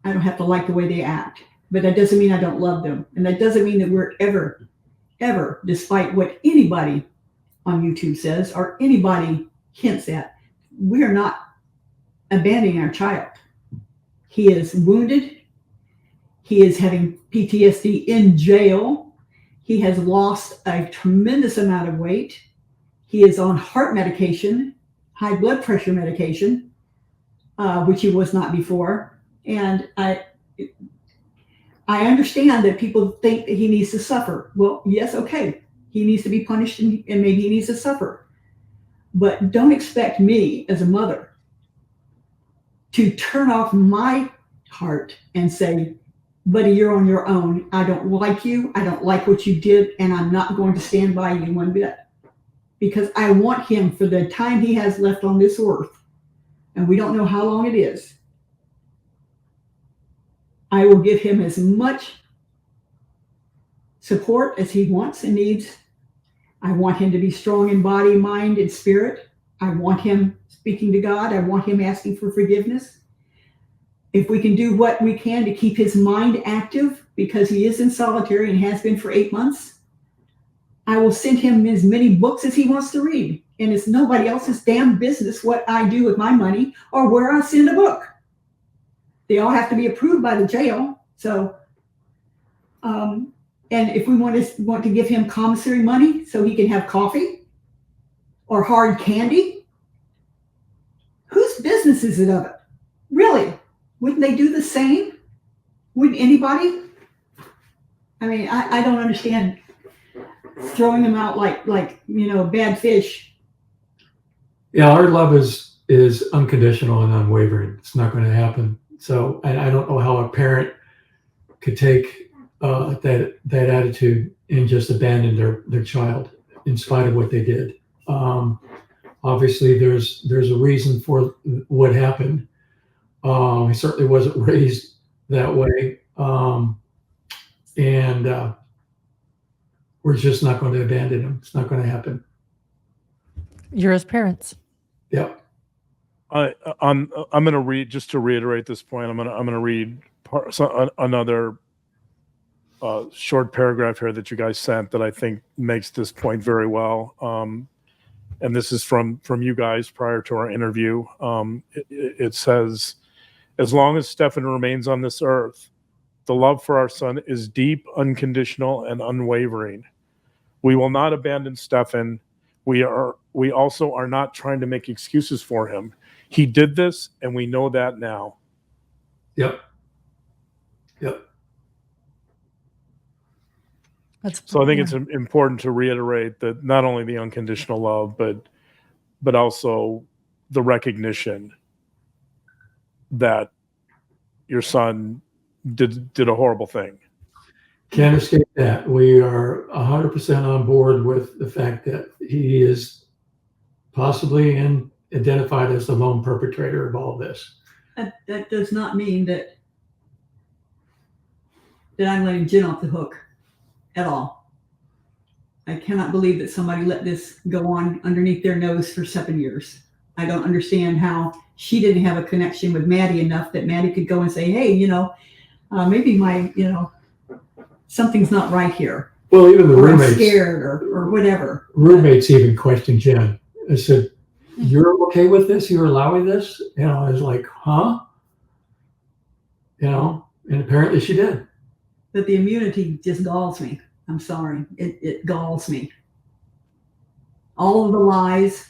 I don't have to like the way they act. but that doesn't mean I don't love them. And that doesn't mean that we're ever, despite what anybody on YouTube says or anybody hints at, we are not abandoning our child. He is wounded. He is having PTSD in jail. He has lost a tremendous amount of weight. He is on heart medication, high blood pressure medication, which he was not before. And I understand that people think that he needs to suffer. Well, yes, okay. He needs to be punished and maybe he needs to suffer. But don't expect me as a mother to turn off my heart and say, buddy, you're on your own. I don't like you. I don't like what you did. And I'm not going to stand by you one bit. Because I want him, for the time he has left on this earth, and we don't know how long it is, I will give him as much support as he wants and needs. I want him to be strong in body, mind, and spirit. I want him speaking to God. I want him asking for forgiveness. If we can do what we can to keep his mind active, because he is in solitary and has been for 8 months, I will send him as many books as he wants to read. And it's nobody else's damn business what I do with my money or where I send a book. They all have to be approved by the jail. So, and if we want to give him commissary money so he can have coffee or hard candy, whose business is it of it? Really? Wouldn't they do the same? Wouldn't anybody? I mean, I don't understand throwing them out like bad fish. Yeah, our love is unconditional and unwavering. It's not going to happen. So I don't know how a parent could take that attitude and just abandon their child in spite of what they did. Obviously, there's a reason for what happened. He certainly wasn't raised that way, and we're just not going to abandon him. It's not going to happen. You're his parents. Yep. I'm going to read, just to reiterate this point. I'm going to read another short paragraph here that you guys sent that I think makes this point very well. And this is from you guys prior to our interview. It says, as long as Stefan remains on this earth, the love for our son is deep, unconditional, and unwavering. We will not abandon Stefan. We also are not trying to make excuses for him. He did this, and we know that now. Yep. So I think it's important to reiterate that not only the unconditional love, but also the recognition that your son did a horrible thing. Can't escape that. We are 100% on board with the fact that he is possibly identified as the lone perpetrator of all this. That does not mean that I'm letting Jen off the hook at all. I cannot believe that somebody let this go on underneath their nose for 7 years. I don't understand how she didn't have a connection with Maddie enough that Maddie could go and say, hey, maybe my, something's not right here. Well, even the or roommates, I'm scared or whatever. Roommates even questioned Jen. I said, "You're okay with this? You're allowing this?" I was like, "Huh?" And apparently she did. But the immunity just galls me. I'm sorry, it galls me. All of the lies,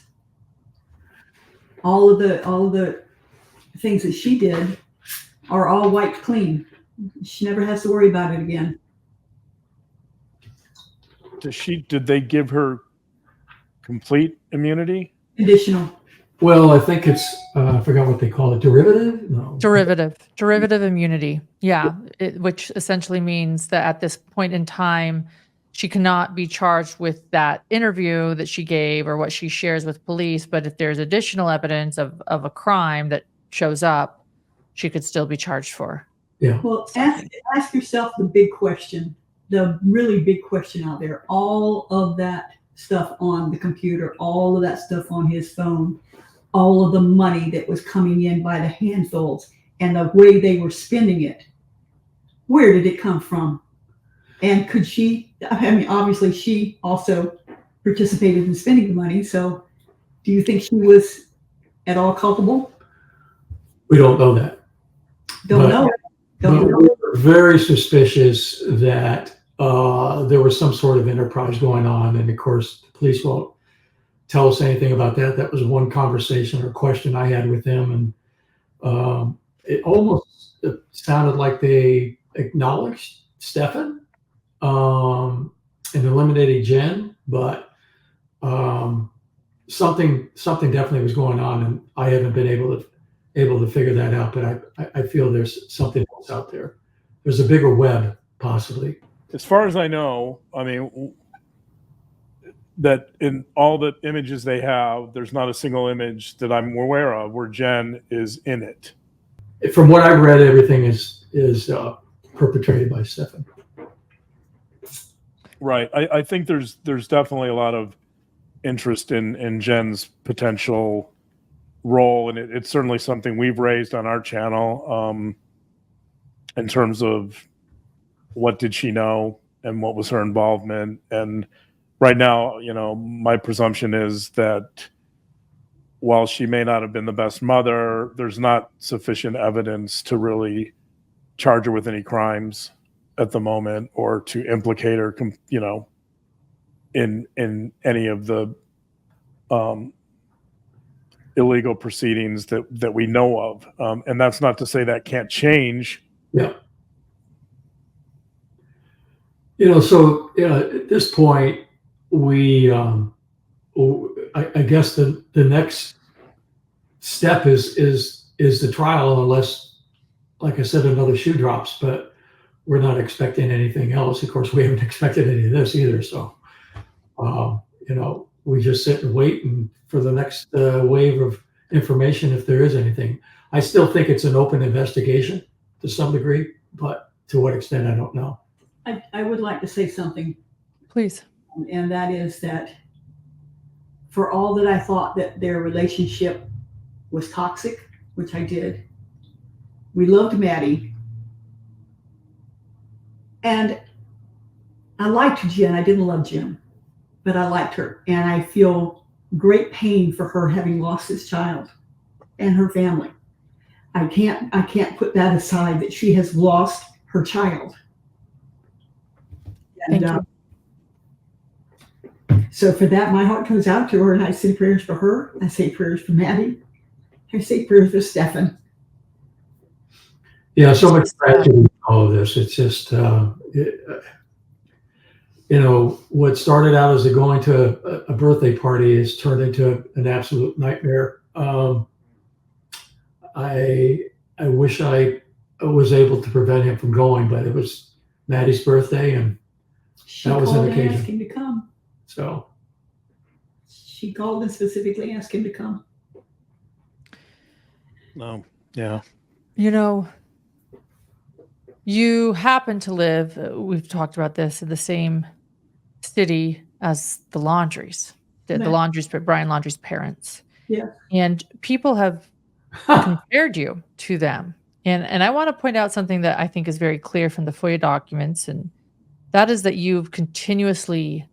all of the things that she did are all wiped clean. She never has to worry about it again. Did they give her complete immunity? Conditional. Well, I think it's I forgot what they call it. Derivative? No. Derivative immunity. Yeah, which essentially means that at this point in time, she cannot be charged with that interview that she gave or what she shares with police. But if there's additional evidence of a crime that shows up, she could still be charged for. Yeah. Well, ask yourself the big question, the really big question out there. All of that stuff on the computer, all of that stuff on his phone, all of the money that was coming in by the handfuls and the way they were spending it. Where did it come from? And could she, I mean, obviously she also participated in spending the money. So do you think she was at all culpable? We don't know that. Don't But- know. But Don't know. we're very suspicious that there was some sort of enterprise going on. And of course, the police won't tell us anything about that. That was one conversation or question I had with them. And it almost sounded like they acknowledged Stefan and eliminated Jen, but something definitely was going on, and I haven't been able to figure that out. But I feel there's something else out there. There's a bigger web, possibly. As far as I know, I mean, that in all the images they have, there's not a single image that I'm aware of where Jen is in it. From what I've read, everything is perpetrated by Stefan. Right. I think there's definitely a lot of interest in Jen's potential role, and it's certainly something we've raised on our channel in terms of what did she know and what was her involvement. And right now, my presumption is that while she may not have been the best mother, there's not sufficient evidence to really charge her with any crimes at the moment, or to implicate her, in any of the illegal proceedings that we know of. And that's not to say that can't change. Yeah. So at this point, we, I guess the next step is the trial, unless, like I said, another shoe drops. But we're not expecting anything else. Of course, we haven't expected any of this either. So, we just sit and wait for the next wave of information, if there is anything. I still think it's an open investigation to some degree, but to what extent, I don't know. I would like to say something, Please. and that is that for all that I thought that their relationship was toxic, which I did, we loved Maddie. And I liked Jen. I didn't love Jen, but I liked her. And I feel great pain for her having lost this child and her family. I can't put that aside, that she has lost her child. And, Thank you. So for that, my heart goes out to her, and I say prayers for her. I say prayers for Maddie. I say prayers for Stefan. Yeah, so much tragedy in all of this. It's just, what started out as going to a birthday party has turned into an absolute nightmare. I wish I was able to prevent him from going, but it was Maddie's birthday, and She that was an called and occasion. asked him to come. So She called and specifically asked him to come. No. Yeah. You happen to live, we've talked about this, in the same city as the Laundries, the Yeah. Laundries, Brian Laundrie's parents. Yeah. And people have compared you to them. And I want to point out something that I think is very clear from the FOIA documents, and that is that you've continuously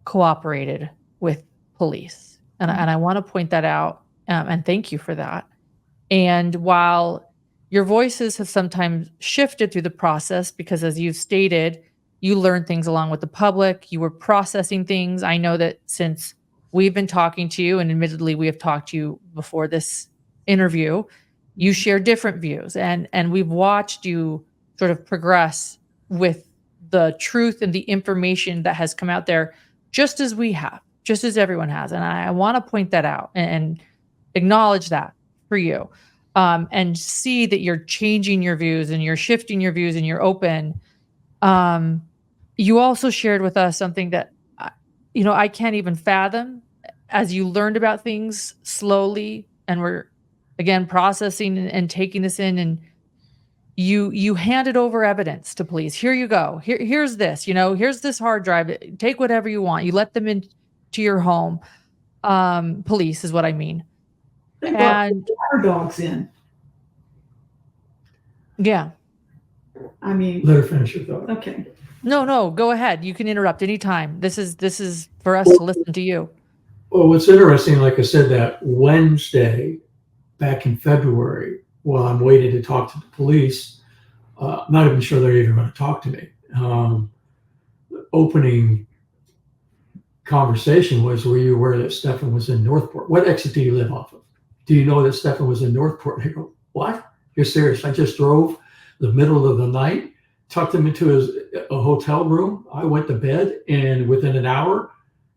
cooperated with police. And I want to point that out, and thank you for that. And while your voices have sometimes shifted through the process, because as you've stated, you learned things along with the public, you were processing things. I know that since we've been talking to you, and admittedly we have talked to you before this interview, you share different views, and we've watched you sort of progress with the truth and the information that has come out there, just as we have, just as everyone has. And I want to point that out and acknowledge that for you, and see that you're changing your views and you're shifting your views and you're open. You also shared with us something that, I can't even fathom, as you learned about things slowly and were, again, processing and taking this in, and you handed over evidence to police. Here you go. Here's this, here's this hard drive. Take whatever you want. You let them into your home. Police is what I mean. They brought And our dogs in. yeah. I mean, Let her finish her thought. okay. No, go ahead. You can interrupt anytime. This is for us to listen to you. Well, what's interesting, like I said, that Wednesday back in February, while I'm waiting to talk to the police, not even sure they're even going to talk to me. Opening conversation was, were you aware that Stefan was in Northport? What exit do you live off of? Do you know that Stefan was in Northport? I go, what? You're serious? I just drove the middle of the night, tucked him into a hotel room. I went to bed, and within an hour,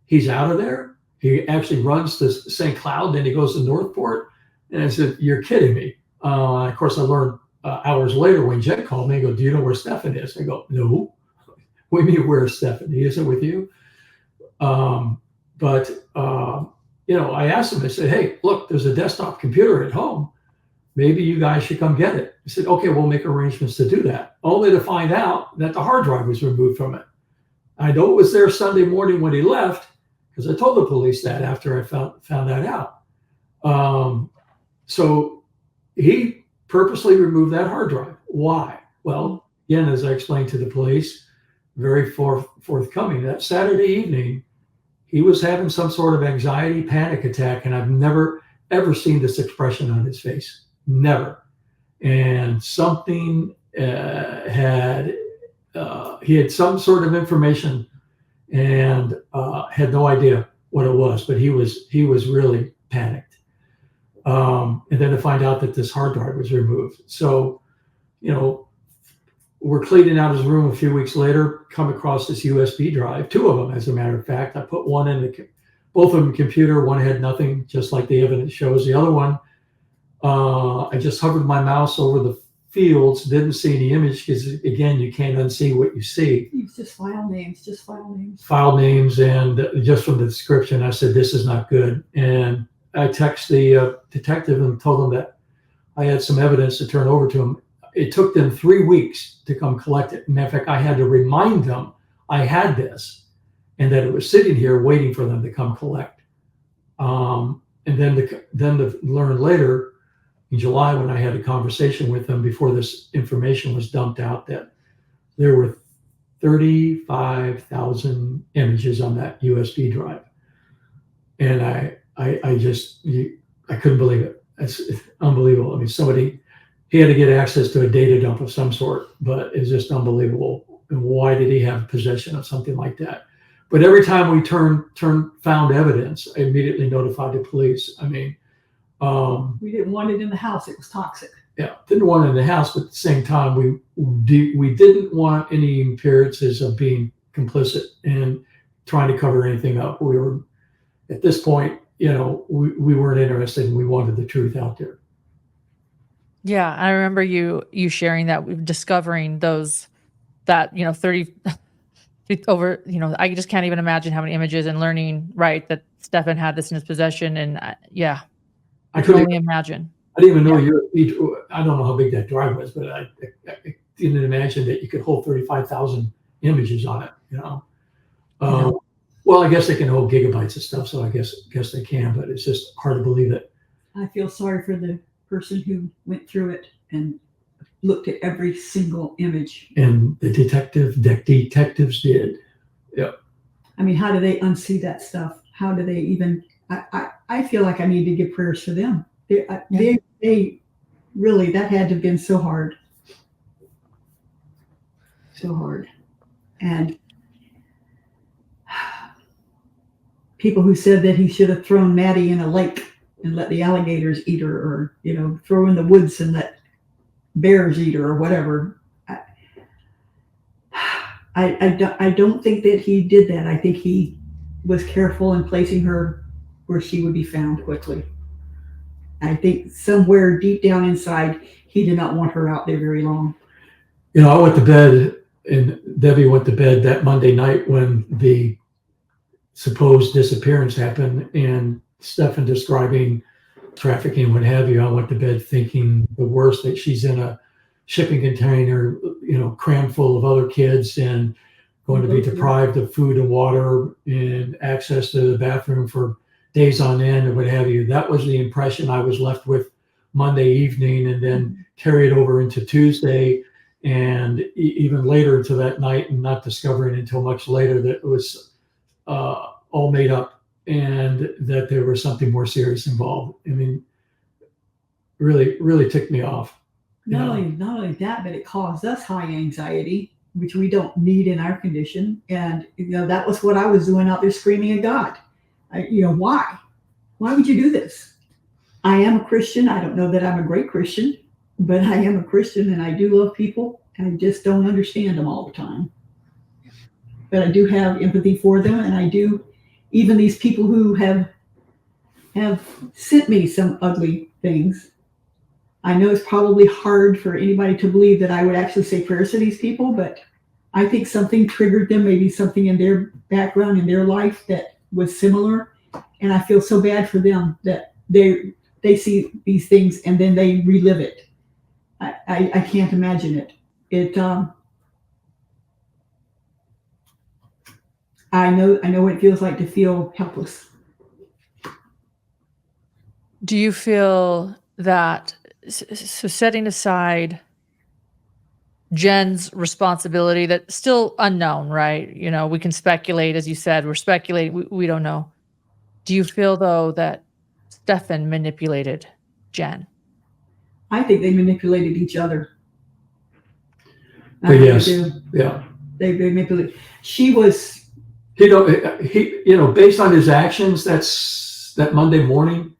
he's out of there. He actually runs to St. Cloud, then he goes to Northport. And I said, you're kidding me. Of course, I learned hours later when Jen called me, I go, do you know where Stefan is? I go, no. What do you mean, where's Stefan? He isn't with you? I asked him, I said, hey, look, there's a desktop computer at home. Maybe you guys should come get it. He said, okay, we'll make arrangements to do that. Only to find out that the hard drive was removed from it. I know it was there Sunday morning when he left, because I told the police that after I found that out. So he purposely removed that hard drive. Why? Well, again, as I explained to the police, very forthcoming, that Saturday evening, he was having some sort of anxiety panic attack, and I've never, ever seen this expression on his face. Never. And something he had some sort of information and had no idea what it was, but he was really panicked. And then to find out that this hard drive was removed. So, we're cleaning out his room a few weeks later, come across this USB drive, 2 of them, as a matter of fact. I put one in both of them computer. One had nothing, just like the evidence shows. The other one, I just hovered my mouse over the fields, didn't see any image, because again, you can't unsee what you see. It's just file names, File names, and just from the description, I said, this is not good. And I texted the detective and told him that I had some evidence to turn over to him. It took them 3 weeks to come collect it. Matter of fact, I had to remind them I had this and that it was sitting here waiting for them to come collect. And then to learn later in July, when I had a conversation with them before this information was dumped out, that there were 35,000 images on that USB drive. And I couldn't believe it. It's unbelievable. I mean, he had to get access to a data dump of some sort, but it's just unbelievable. And why did he have possession of something like that? But every time we found evidence, I immediately notified the police. I mean, we didn't want it in the house. It was toxic. Yeah, didn't want it in the house, but at the same time, we didn't want any appearances of being complicit and trying to cover anything up. We were, at this point, we weren't interested, and we wanted the truth out there. Yeah, I remember you sharing that, discovering those, that 30 over, I just can't even imagine how many images, and learning, right, that Stefan had this in his possession. And I can only imagine. I didn't even know I don't know how big that drive was, but I didn't imagine that you could hold 35,000 images on it. Well, I guess they can hold gigabytes of stuff, so I guess they can, but it's just hard to believe it. I feel sorry for the person who went through it and looked at every single image. And the detectives did. Yep. I mean, how do they unsee that stuff? How do they even? I feel like I need to give prayers for them. They really, that had to have been so hard. So hard. And people who said that he should have thrown Maddie in a lake and let the alligators eat her, or, throw in the woods and let bears eat her, or whatever. I don't think that he did that. I think he was careful in placing her where she would be found quickly. I think somewhere deep down inside, he did not want her out there very long. I went to bed, and Debbie went to bed that Monday night when the supposed disappearance happened, and Stefan describing trafficking, what have you. I went to bed thinking the worst, that she's in a shipping container, crammed full of other kids, and going to be deprived of food and water and access to the bathroom for days on end, and what have you. That was the impression I was left with Monday evening, and then carried over into Tuesday. and even later into that night, and not discovering until much later that it was all made up and that there was something more serious involved. I mean, really ticked me off. Not only that, but it caused us high anxiety, which we don't need in our condition. And that was what I was doing out there, screaming at God. Why? Why would you do this? I am a Christian. I don't know that I'm a great Christian, but I am a Christian, and I do love people, and I just don't understand them all the time. But I do have empathy for them, and I do, even these people who have sent me some ugly things. I know it's probably hard for anybody to believe that I would actually say prayers to these people, but I think something triggered them, maybe something in their background, in their life that was similar. And I feel so bad for them that they see these things and then they relive it. I can't imagine it. I know what it feels like to feel helpless. Do you feel that, so setting aside Jen's responsibility, that's still unknown, right? We can speculate, as you said, we're speculating, we don't know. Do you feel, though, that Stefan manipulated Jen? I think they manipulated each other. Yes, yeah. They manipulated. She was. Based on his actions, that Monday morning,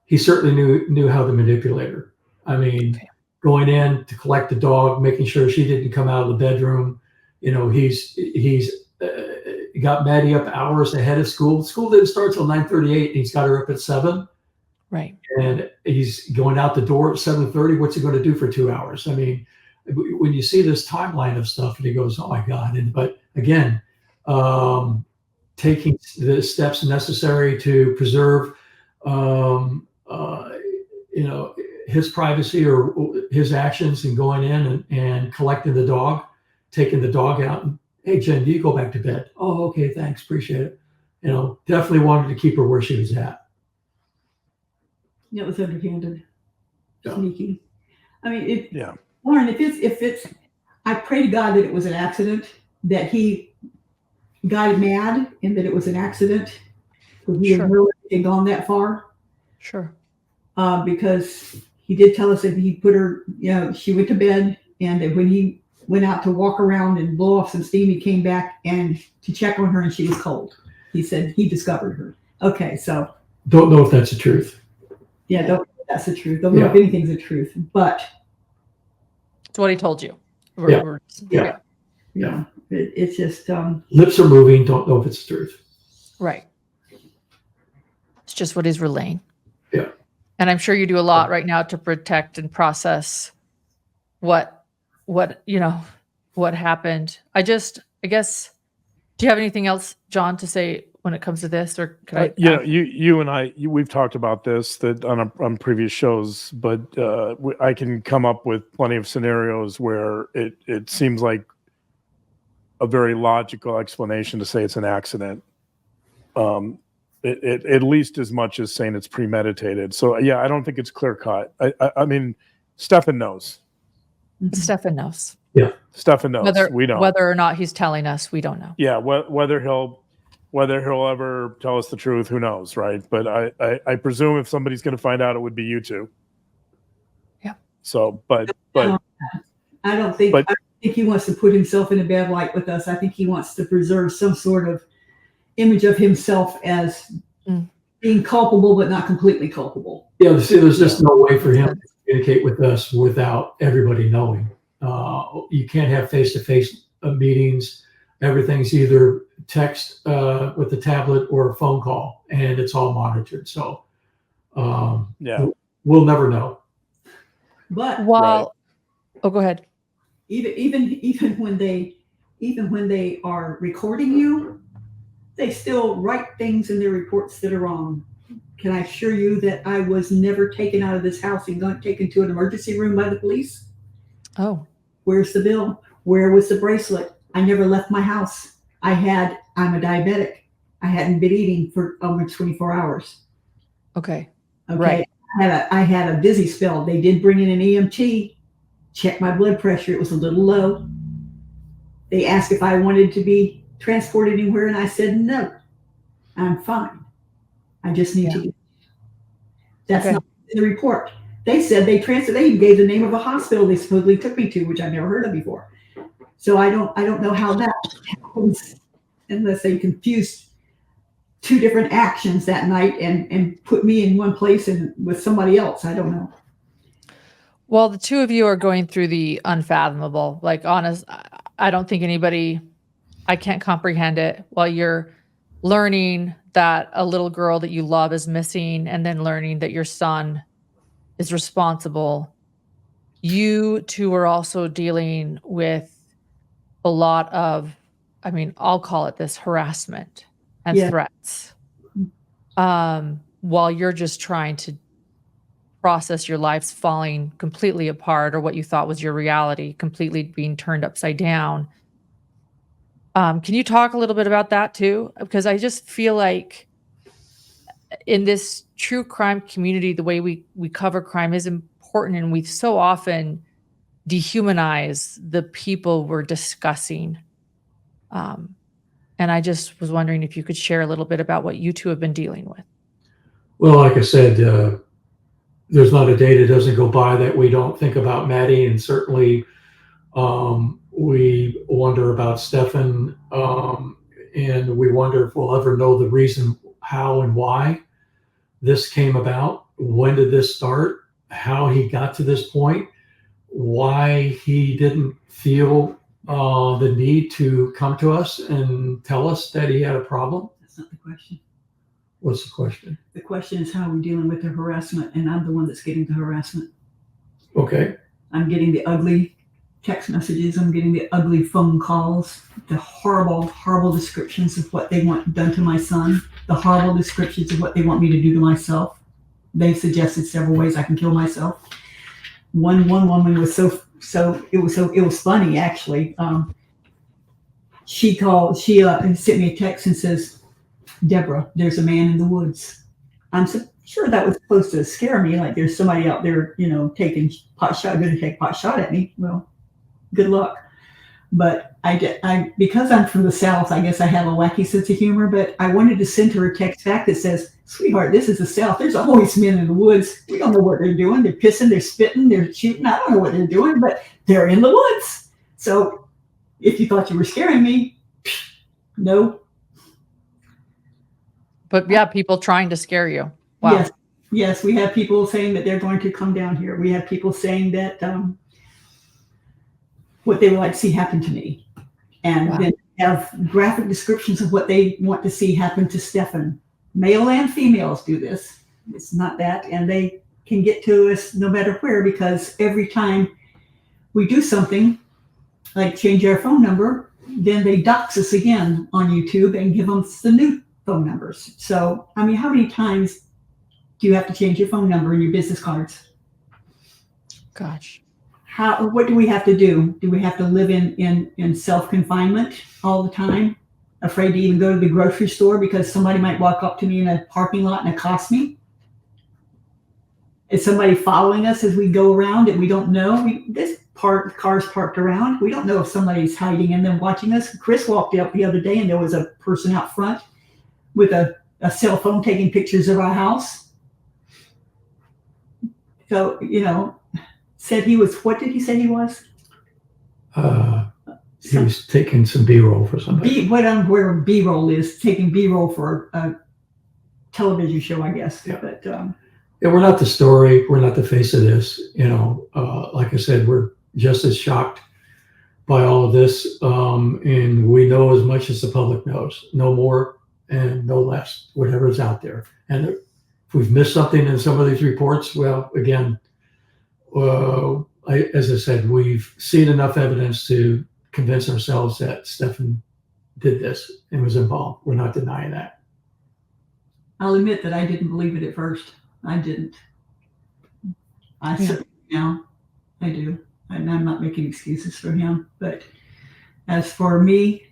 he certainly knew how to manipulate her. I mean, okay. Going in to collect the dog, making sure she didn't come out of the bedroom. He's got Maddie up hours ahead of school. School didn't start till 9:38. And he's got her up at 7. Right. And he's going out the door at 7:30. What's he going to do for 2 hours? I mean, when you see this timeline of stuff, and he goes, "Oh my God!" But again, taking the steps necessary to preserve, his privacy or his actions, and going in and collecting the dog, taking the dog out, and, "Hey, Jen, you go back to bed." "Oh, okay, thanks, appreciate it." Definitely wanted to keep her where she was at. It was underhanded, Yeah. Sneaky. I mean, Yeah. Lauren, if it's, I pray to God that it was an accident, that he got mad and that it was an accident, because he had really gone that far. Sure. Because he did tell us that he put her, she went to bed, and that when he went out to walk around and blow off some steam, he came back and to check on her, and she was cold. He said he discovered her. Okay, so. Don't know if that's the truth. Yeah, don't know if that's the truth. Don't know if anything's the truth, but. It's what he told you. Yeah. It's just. Lips are moving. Don't know if it's the truth. Right. It's just what he's relaying. Yeah. And I'm sure you do a lot right now to protect and process what happened. I guess, do you have anything else, John, to say when it comes to this, or could I? You and I, we've talked about this on previous shows, but I can come up with plenty of scenarios where it seems like a very logical explanation to say it's an accident. It at least as much as saying it's premeditated. So yeah, I don't think it's clear cut. I mean, Stefan knows. Stefan knows. Yeah, Stefan knows. We don't. Whether or not he's telling us, we don't know. Yeah, whether he'll ever tell us the truth, who knows, right? But I presume if somebody's going to find out, it would be you two. Yeah. So, but I don't think he wants to put himself in a bad light with us. I think he wants to preserve some sort of image of himself as being culpable, but not completely culpable. Yeah, see, there's just no way for him to communicate with us without everybody knowing. You can't have face-to-face meetings. Everything's either text with the tablet or a phone call, and it's all monitored. So we'll never know. But go ahead. Even when they are recording you, they still write things in their reports that are wrong. Can I assure you that I was never taken out of this house and taken to an emergency room by the police? Oh. Where's the bill? Where was the bracelet? I never left my house. I'm a diabetic. I hadn't been eating for almost 24 hours. Okay. Right. I had a dizzy spell. They did bring in an EMT checked my blood pressure. It was a little low. They asked if I wanted to be transported anywhere, and I said no. I'm fine. I just need to. That's not in the report. They said they transferred. They even gave the name of a hospital they supposedly took me to, which I've never heard of before. So I don't know how that happens unless they confused two different actions that night and put me in one place and with somebody else. I don't know. Well, the two of you are going through the unfathomable. Like, honest, I don't think anybody, I can't comprehend it while you're learning that a little girl that you love is missing and then learning that your son is responsible. You two are also dealing with a lot of, I mean, I'll call it this, harassment and threats. While you're just trying to process your lives falling completely apart, or what you thought was your reality completely being turned upside down. Can you talk a little bit about that too? Because I just feel like in this true crime community, the way we cover crime is important, and we so often dehumanize the people we're discussing. And I just was wondering if you could share a little bit about what you two have been dealing with. Well, like I said, there's not a day that doesn't go by that we don't think about Maddie, and certainly we wonder about Stefan, and we wonder if we'll ever know the reason how and why this came about. When did this start? How he got to this point? Why he didn't feel the need to come to us and tell us that he had a problem? That's not the question. What's the question? The question is how we're dealing with the harassment, and I'm the one that's getting the harassment. Okay. I'm getting the ugly text messages. I'm getting the ugly phone calls, the horrible, horrible descriptions of what they want done to my son, the horrible descriptions of what they want me to do to myself. They've suggested several ways I can kill myself. One woman was it was funny actually. She sent me a text and says, "Debra, there's a man in the woods." I'm sure that was supposed to scare me, like there's somebody out there, taking going to take pot shot at me. Well, good luck. But because I'm from the South, I guess I have a wacky sense of humor, but I wanted to send her a text back that says, "Sweetheart, this is the South. There's always men in the woods. We don't know what they're doing. They're pissing, they're spitting, they're shooting. I don't know what they're doing, but they're in the woods. So if you thought you were scaring me, no." But yeah, people trying to scare you. Wow. Yes, we have people saying that they're going to come down here. We have people saying that what they would like to see happen to me. And then have graphic descriptions of what they want to see happen to Stefan. Male and females do this. It's not that. And they can get to us no matter where, because every time we do something, like change our phone number, then they dox us again on YouTube and give us the new phone numbers. So, I mean, how many times do you have to change your phone number in your business cards? Gosh. What do we have to do? Do we have to live in self-confinement all the time? Afraid to even go to the grocery store because somebody might walk up to me in a parking lot and accost me? Is somebody following us as we go around and we don't know? Cars parked around. We don't know if somebody's hiding and then watching us. Chris walked up the other day and there was a person out front with a cell phone taking pictures of our house. So, said he was, what did he say he was? He was taking some B-roll for somebody. Where B-roll is, taking B-roll for a television show, I guess. Yeah. But Yeah, we're not the story. We're not the face of this. Like I said, we're just as shocked by all of this. And we know as much as the public knows. No more and no less, whatever's out there. And if we've missed something in some of these reports, well, again, as I said, we've seen enough evidence to convince ourselves that Stefan did this and was involved. We're not denying that. I'll admit that I didn't believe it at first. I didn't. Now I do. And I'm not making excuses for him. But as for me,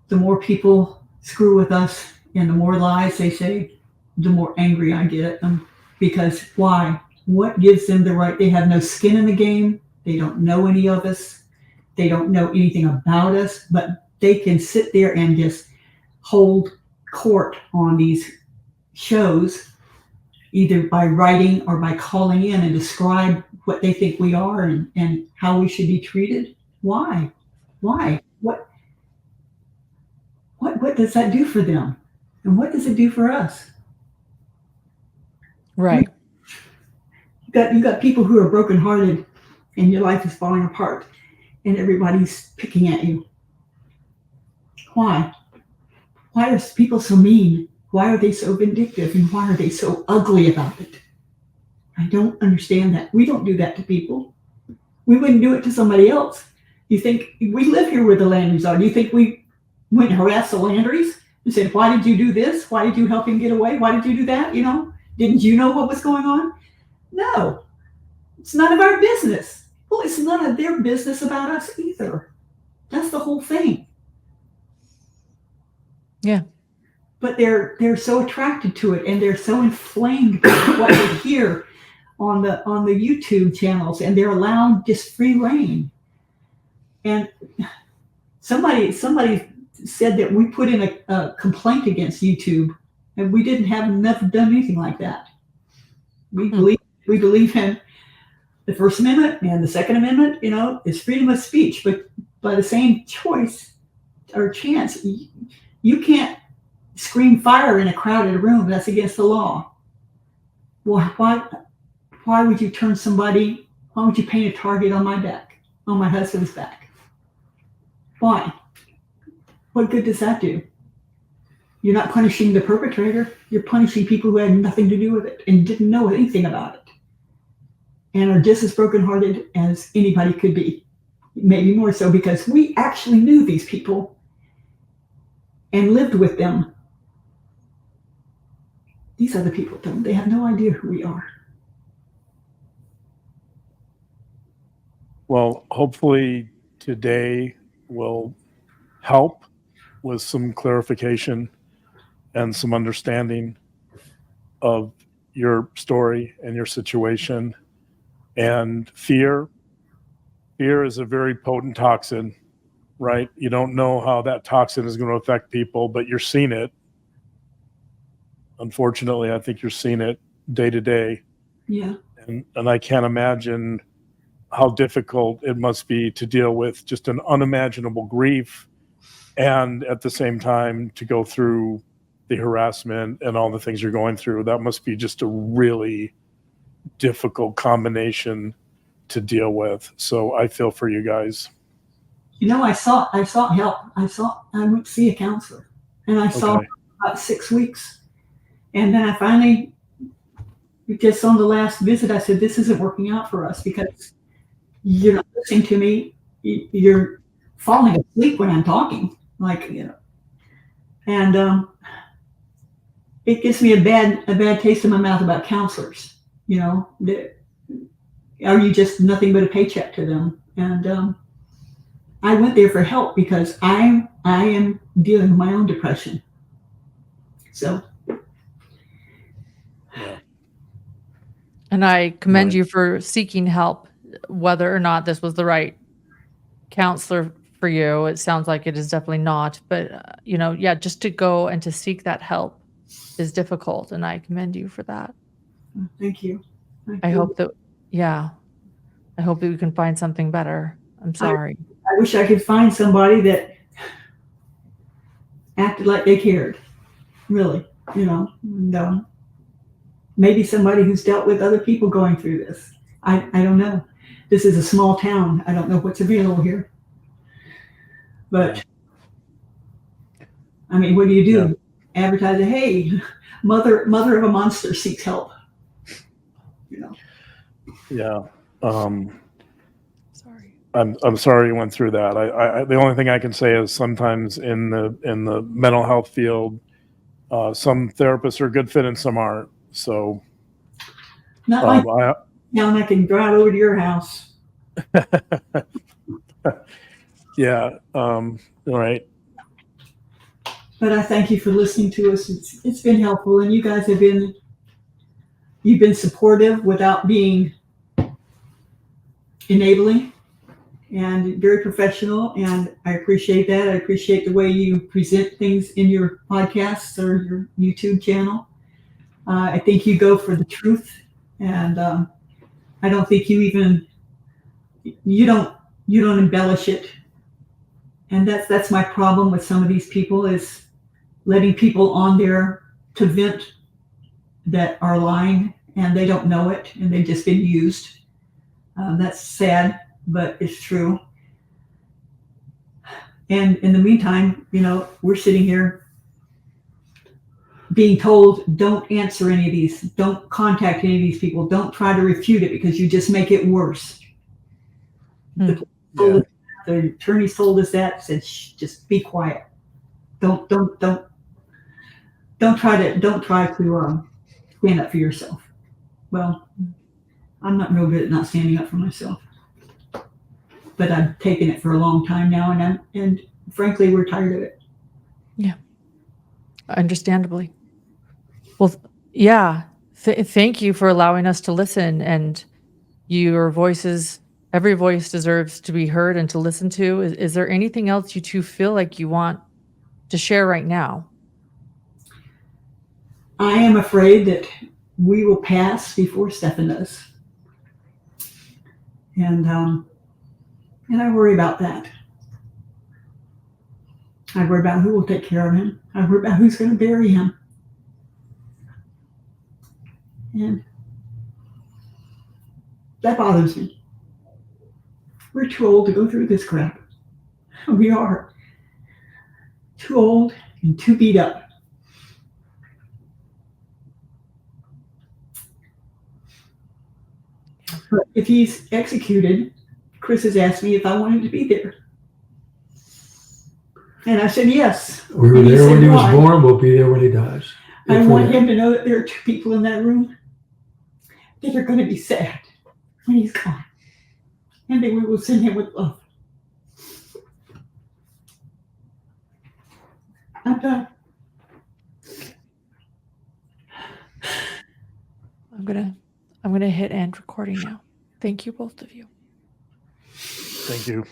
the more people screw with us and the more lies they say, the more angry I get at them. Because why? What gives them the right? They have no skin in the game. They don't know any of us. They don't know anything about us, but they can sit there and just hold court on these shows, either by writing or by calling in and describe what they think we are and how we should be treated. Why? What does that do for them? And what does it do for us? Right. You got people who are brokenhearted and your life is falling apart and everybody's picking at you. Why? Why are people so mean? Why are they so vindictive? And why are they so ugly about it? I don't understand that. We don't do that to people. We wouldn't do it to somebody else. You think we live here where the Landrys are? Do you think we went and harassed the Landrys and said, why did you do this? Why did you help him get away? Why did you do that? Didn't you know what was going on? No, it's none of our business. Well, it's none of their business about us either. That's the whole thing. Yeah. But they're so attracted to it, and they're so inflamed by what they hear on the YouTube channels, and they're allowed just free reign. And somebody said that we put in a complaint against YouTube, and we never done anything like that. We believe in the First Amendment and the Second Amendment. Is freedom of speech, but by the same choice or chance, you can't scream fire in a crowded room. That's against the law. Well, why would you turn somebody? Why would you paint a target on my back, on my husband's back? Why? What good does that do? You're not punishing the perpetrator. You're punishing people who had nothing to do with it and didn't know anything about it and are just as brokenhearted as anybody could be. Maybe more so, because we actually knew these people and lived with them. These other people don't. They have no idea who we are. Well, hopefully today will help with some clarification and some understanding of your story and your situation. And fear is a very potent toxin, right? You don't know how that toxin is going to affect people, but you're seeing it. Unfortunately, I think you're seeing it day to day. Yeah. And I can't imagine how difficult it must be to deal with just an unimaginable grief, and at the same time to go through the harassment and all the things you're going through. That must be just a really difficult combination to deal with. So I feel for you guys. I sought help. I went to see a counselor, and I saw about 6 weeks. And then I finally, just on the last visit, I said, this isn't working out for us because you're not listening to me. You're falling asleep when I'm talking, and it gives me a bad taste in my mouth about counselors. Are you just nothing but a paycheck to them? And I went there for help because I am dealing with my own depression. So. And I commend you for seeking help, whether or not this was the right counselor for you. It sounds like it is definitely not, but just to go and to seek that help is difficult, and I commend you for that. Thank you. I hope that we can find something better. I'm sorry. I wish I could find somebody that acted like they cared, really, and maybe somebody who's dealt with other people going through this. I don't know. This is a small town. I don't know what's available here. But, I mean, what do you do? Yeah. Advertise, hey, mother of a monster seeks help. Yeah. Sorry. I'm sorry you went through that. I the only thing I can say is sometimes in the mental health field, some therapists are a good fit and some aren't. So, not like now I can drive over to your house. Yeah. All right. But I thank you for listening to us. It's been helpful, and you guys have been You've been supportive without being enabling, and very professional, and I appreciate that. I appreciate the way you present things in your podcasts or your YouTube channel. I think you go for the truth, and I don't think you don't embellish it. And that's my problem with some of these people, is letting people on there to vent that are lying, and they don't know it, and they've just been used. That's sad, but it's true. And in the meantime, we're sitting here being told, don't answer any of these, don't contact any of these people, don't try to refute it because you just make it worse. The attorneys told us that, said, shh, just be quiet. Don't try to stand up for yourself. Well, I'm not real good at not standing up for myself, but I've taken it for a long time now, and frankly, we're tired of it. Yeah, understandably. Well, yeah. Thank you for allowing us to listen, and your voices. Every voice deserves to be heard and to listen to. Is there anything else you two feel like you want to share right now? I am afraid that we will pass before Stefan does. And I worry about that. I worry about who will take care of him. I worry about who's going to bury him. And that bothers me. We're too old to go through this crap. We are. Too old and too beat up. But if he's executed, Chris has asked me if I wanted to be there. And I said yes. We were there when he was born. We'll be there when he dies. I want him to know that there are two people in that room that are going to be sad when he's gone. And that we will send him with love. I'm done. I'm gonna hit end recording now. Thank you, both of you. Thank you.